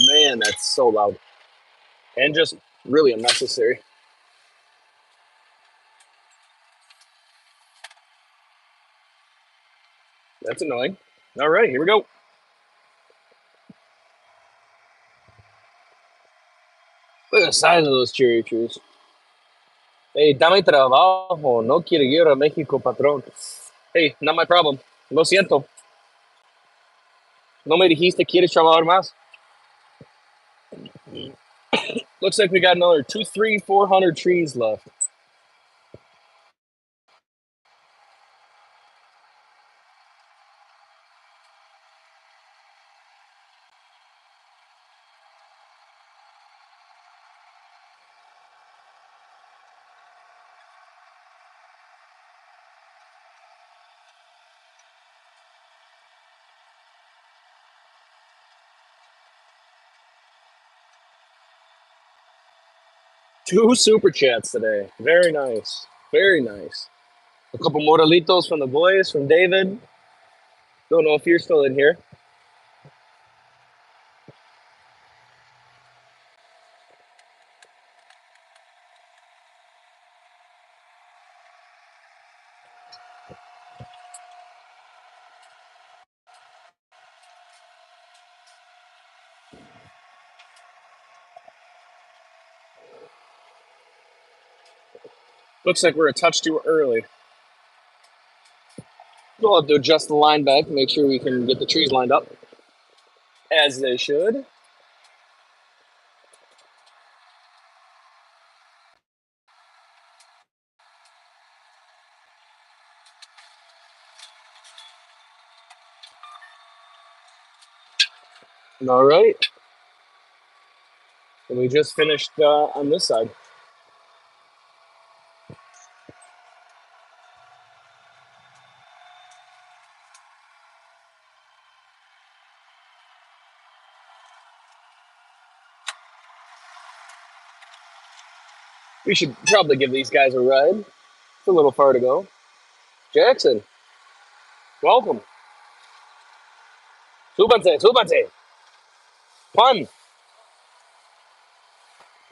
[SPEAKER 1] Man, that's so loud and just really unnecessary. That's annoying. All right, here we go. Look at the size of those cherry trees. Hey, dame trabajo. No quiere ir a México, patrón. Hey, not my problem. Lo siento. No me dijiste quieres trabajar más. Looks like we got another 2, 3, 400 trees left. Two super chats today. Very nice. Very nice. A couple moralitos from the boys, from David. Don't know if you're still in here. Looks like we're a touch too early. We'll have to adjust the line back, make sure we can get the trees lined up as they should. All right. And we just finished on this side. We should probably give these guys a ride. It's a little far to go. Jackson, welcome. Súbanse, súbanse. Fun.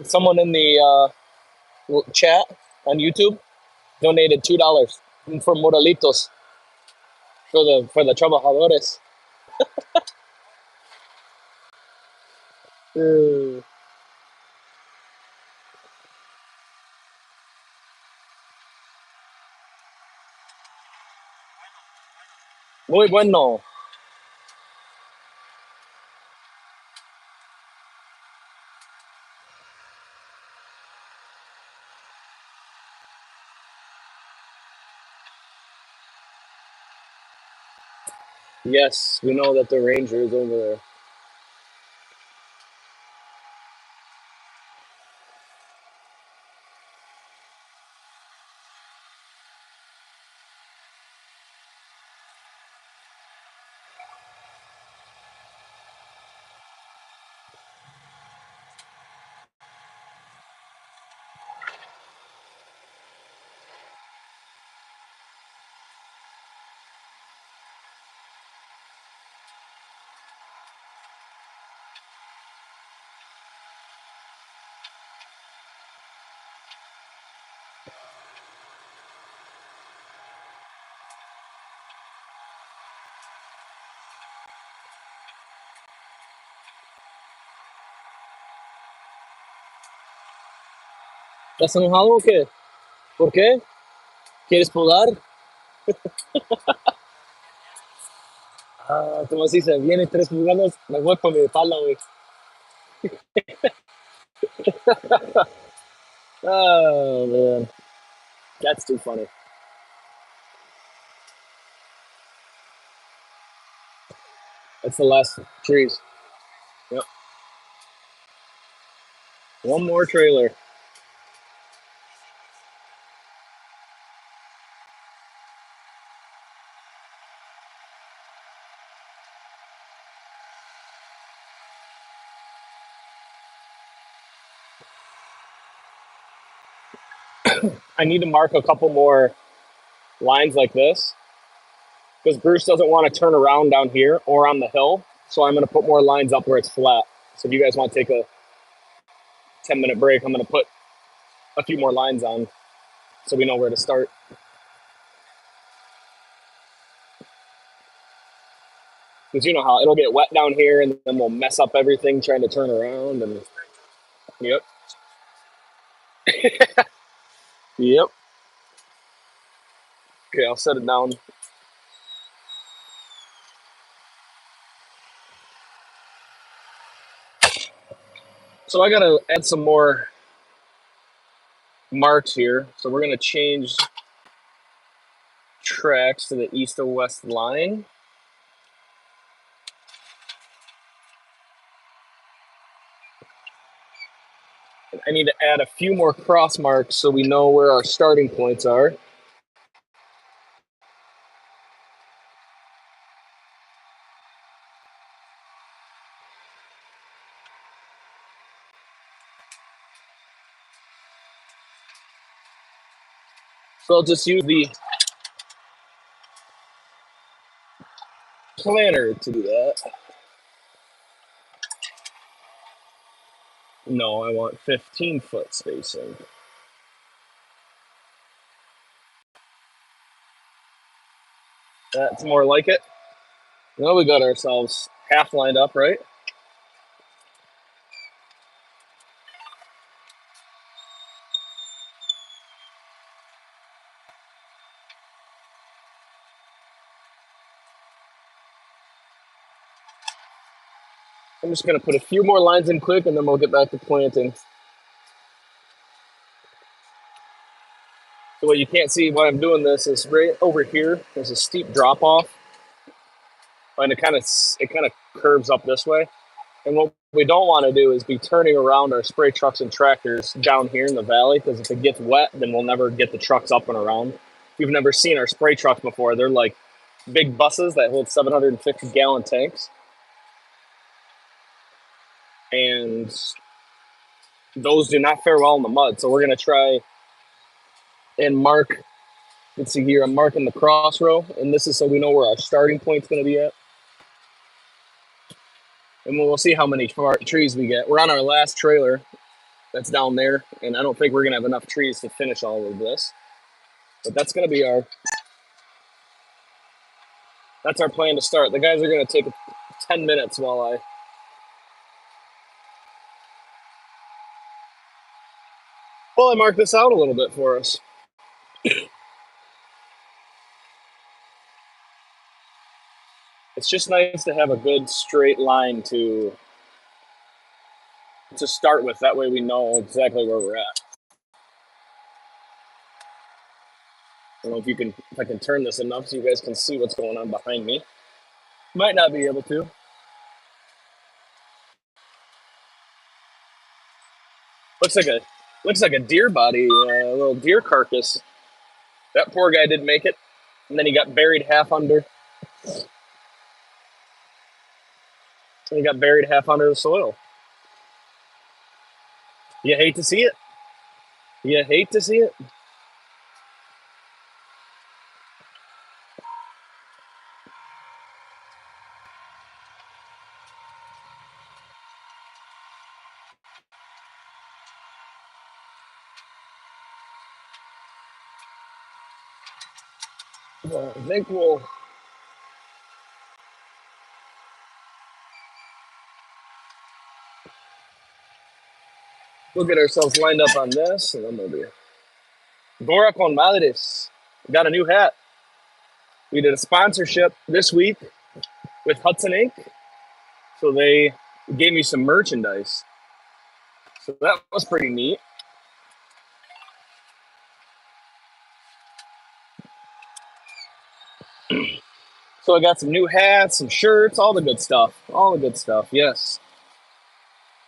[SPEAKER 1] Someone in the chat on YouTube donated $2 for Moralitos for the trabajadores. Mm, muy bueno. Yes, we know that the ranger is over there. ¿Estás enojado o qué? ¿Por qué? ¿Quieres podar? Ah, ¿cómo se dice? Viene 3 pulgadas, me voy por mi espalda, güey. Oh, man. That's too funny. That's the last trees. Yep. One more trailer. I need to mark a couple more lines like this because Bruce doesn't want to turn around down here or on the hill. So I'm going to put more lines up where it's flat. So if you guys want to take a 10-minute break, I'm going to put a few more lines on so we know where to start. Because you know how it'll get wet down here and then we'll mess up everything trying to turn around. And yep, yep. Okay, I'll set it down. So I got to add some more marks here. So we're going to change tracks to the east of west line. I need to add a few more cross marks so we know where our starting points are. So I'll just use the planner to do that. No, I want 15-foot spacing. That's more like it. Now we got ourselves half lined up, right? I'm just going to put a few more lines in quick and then we'll get back to planting. So what you can't see while I'm doing this is right over here, there's a steep drop off. And it kind of curves up this way. And what we don't want to do is be turning around our spray trucks and tractors down here in the valley, because if it gets wet, then we'll never get the trucks up and around. If you've never seen our spray trucks before, they're like big buses that hold 750-gallon tanks. And those do not fare well in the mud. So we're going to try and mark, let's see here, I'm marking the cross row. And this is so we know where our starting point's going to be at. And we'll see how many trees we get. We're on our last trailer that's down there, and I don't think we're going to have enough trees to finish all of this. But that's going to be that's our plan to start. The guys are going to take 10 minutes while I mark this out a little bit for us. It's just nice to have a good straight line to start with. That way we know exactly where we're at. I don't know if I can turn this enough so you guys can see what's going on behind me. Might not be able to. Looks like a deer body, a little deer carcass. That poor guy didn't make it, and then he got buried half under. He got buried half under the soil. You hate to see it. You hate to see it. Well, I think we'll We'll get ourselves lined up on this, and then we'll be. Gora con Madres. Got a new hat. We did a sponsorship this week with Hudson Ink. So they gave me some merchandise. So that was pretty neat. So I got some new hats, some shirts, all the good stuff. All the good stuff, yes.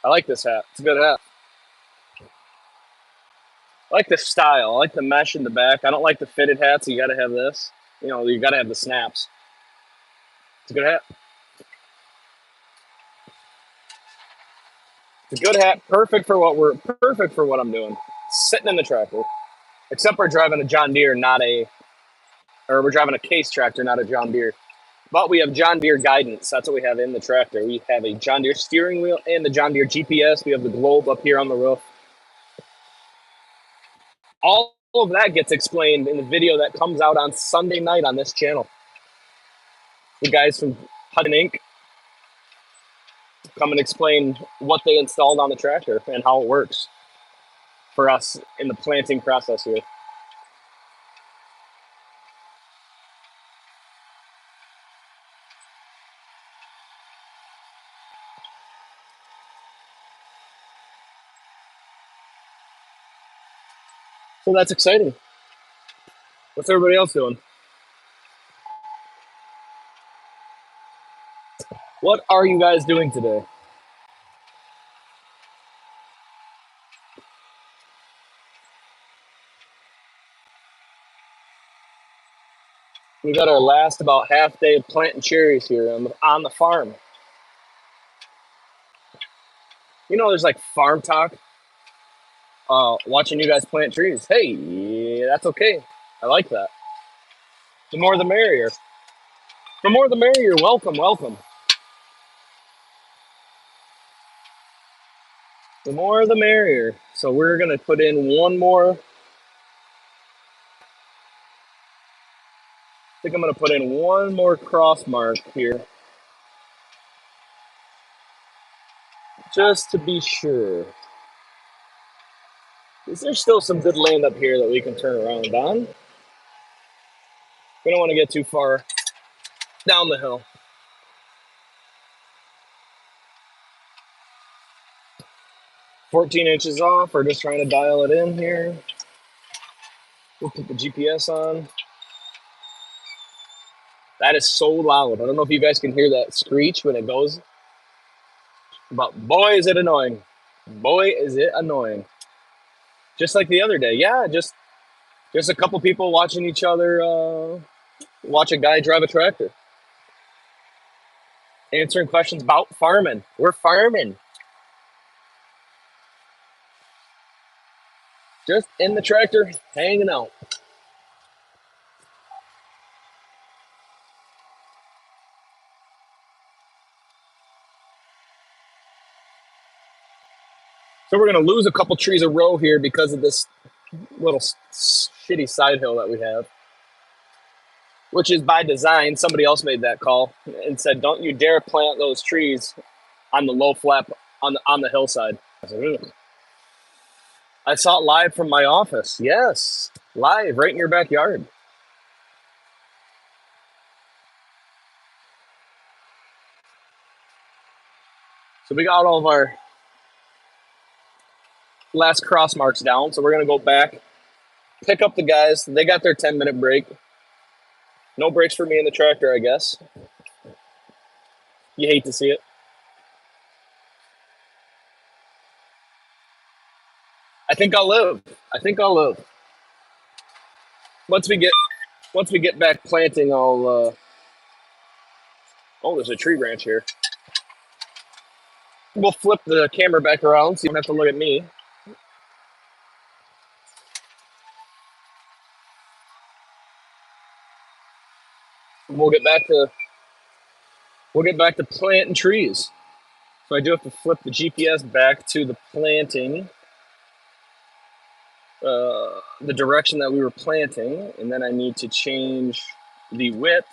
[SPEAKER 1] I like this hat. It's a good hat. I like the style. I like the mesh in the back. I don't like the fitted hats. So you got to have this. You know, you got to have the snaps. It's a good hat. It's a good hat. Perfect for what I'm doing. Sitting in the tractor. Except we're driving a John Deere, we're driving a case tractor, not a John Deere. But we have John Deere guidance. That's what we have in the tractor. We have a John Deere steering wheel and the John Deere GPS. We have the globe up here on the roof. All of that gets explained in the video that comes out on Sunday night on this channel. The guys from Hudson Inc. come and explain what they installed on the tractor and how it works for us in the planting process here. So that's exciting. What's everybody else doing? What are you guys doing today? We got our last about half day of planting cherries here on the farm. You know, there's like farm talk. Watching you guys plant trees. Hey, yeah, that's okay. I like that. The more the merrier. The more the merrier. Welcome, welcome. The more the merrier. So we're going to put in one more. I think I'm going to put in one more cross mark here. Just to be sure. Is there still some good land up here that we can turn around on? We don't want to get too far down the hill. 14 inches off. We're just trying to dial it in here. We'll put the GPS on. That is so loud. I don't know if you guys can hear that screech when it goes. But boy, is it annoying. Boy, is it annoying. Just like the other day. Yeah, just a couple people watching each other watch a guy drive a tractor. Answering questions about farming. We're farming. Just in the tractor, hanging out. So we're going to lose a couple trees a row here because of this little shitty side hill that we have, which is by design. Somebody else made that call and said, don't you dare plant those trees on the low flap on the hillside. I said, ugh. I saw it live from my office. Yes, live right in your backyard. So we got all of our last cross marks down. So we're going to go back, pick up the guys. They got their 10-minute break. No breaks for me in the tractor, I guess. You hate to see it. I think I'll live. Once we get back planting, I'll. Oh, there's a tree branch here. We'll flip the camera back around so you don't have to look at me. We'll get back to planting trees. So I do have to flip the GPS back to the planting, the direction that we were planting, and then I need to change the width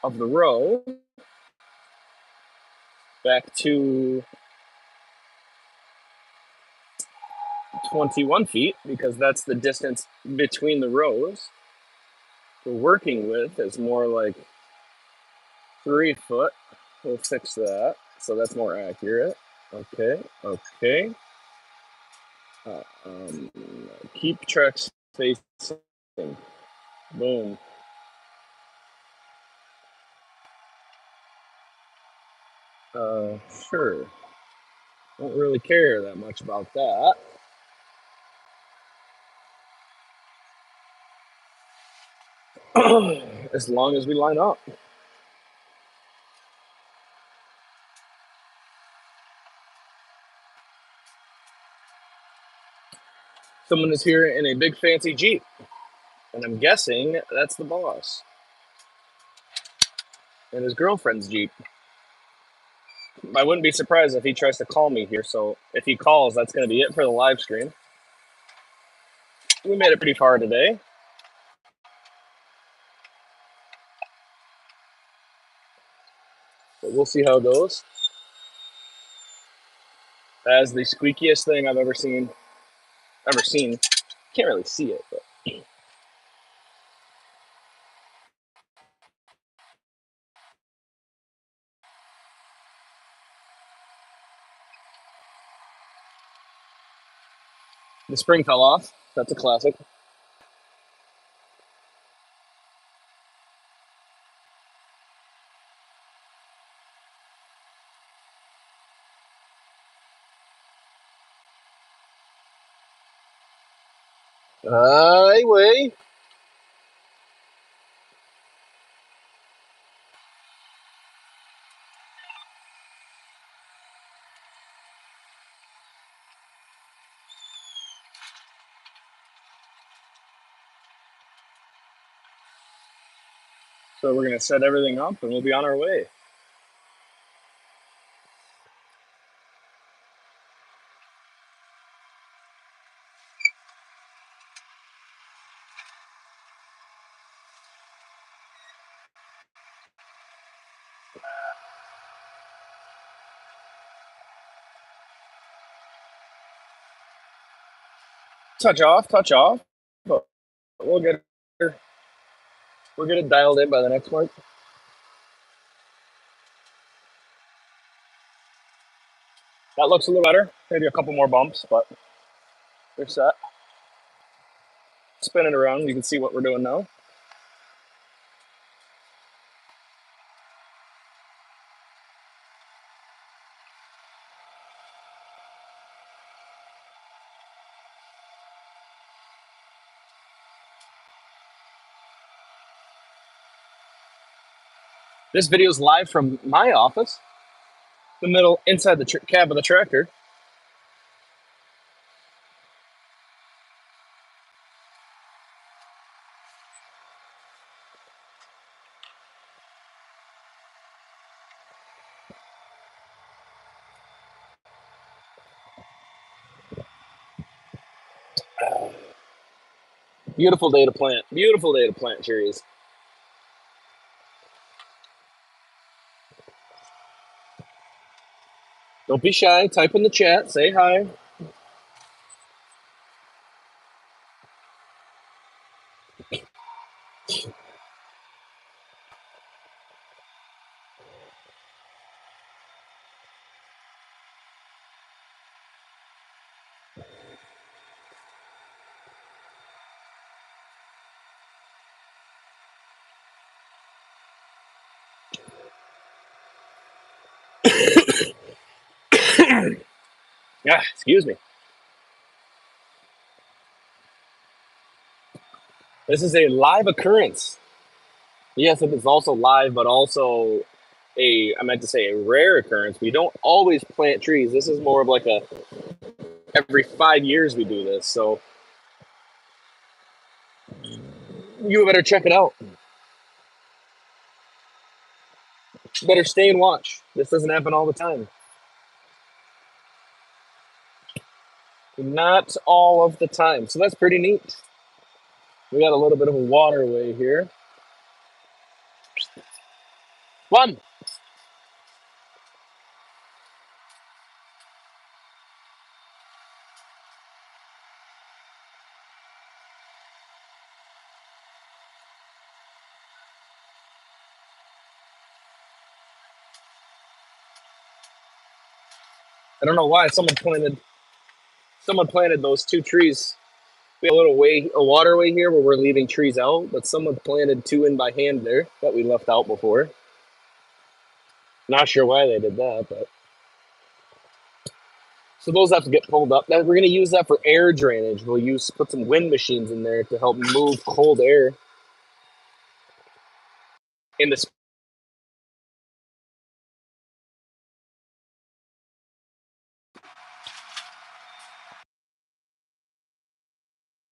[SPEAKER 1] of the row back to 21 feet because that's the distance between the rows. The working width is more like 3 foot. We'll fix that so that's more accurate. Okay, okay. Uh, um, keep track spacing. Boom. Sure. Don't really care that much about that. As long as we line up. Someone is here in a big fancy Jeep, and I'm guessing that's the boss. And his girlfriend's Jeep. I wouldn't be surprised if he tries to call me here, so if he calls, that's going to be it for the live stream. We made it pretty far today. But we'll see how it goes. That is the squeakiest thing I've ever seen. Can't really see it, but the spring fell off. That's a classic. Highway. So we're going to set everything up and we'll be on our way. Touch off. But we'll get it dialed in by the next mark. That looks a little better. Maybe a couple more bumps, but we're set. Spin it around. You can see what we're doing now. This video is live from my office, the middle inside the cab of the tractor. Beautiful day to plant. Beautiful day to plant cherries. Don't be shy. Type in the chat. Say hi. Yeah, excuse me. This is a live occurrence. Yes, it is also live, but also I meant to say a rare occurrence. We don't always plant trees. This is more of like a every 5 years we do this. So you better check it out. You better stay and watch. This doesn't happen all the time. Not all of the time. So that's pretty neat. We got a little bit of a waterway here. One. I don't know why someone planted those two trees. We have a waterway here where we're leaving trees out, but someone planted two in by hand there that we left out before. Not sure why they did that, but so those have to get pulled up. We're gonna use that for air drainage. Put some wind machines in there to help move cold air in the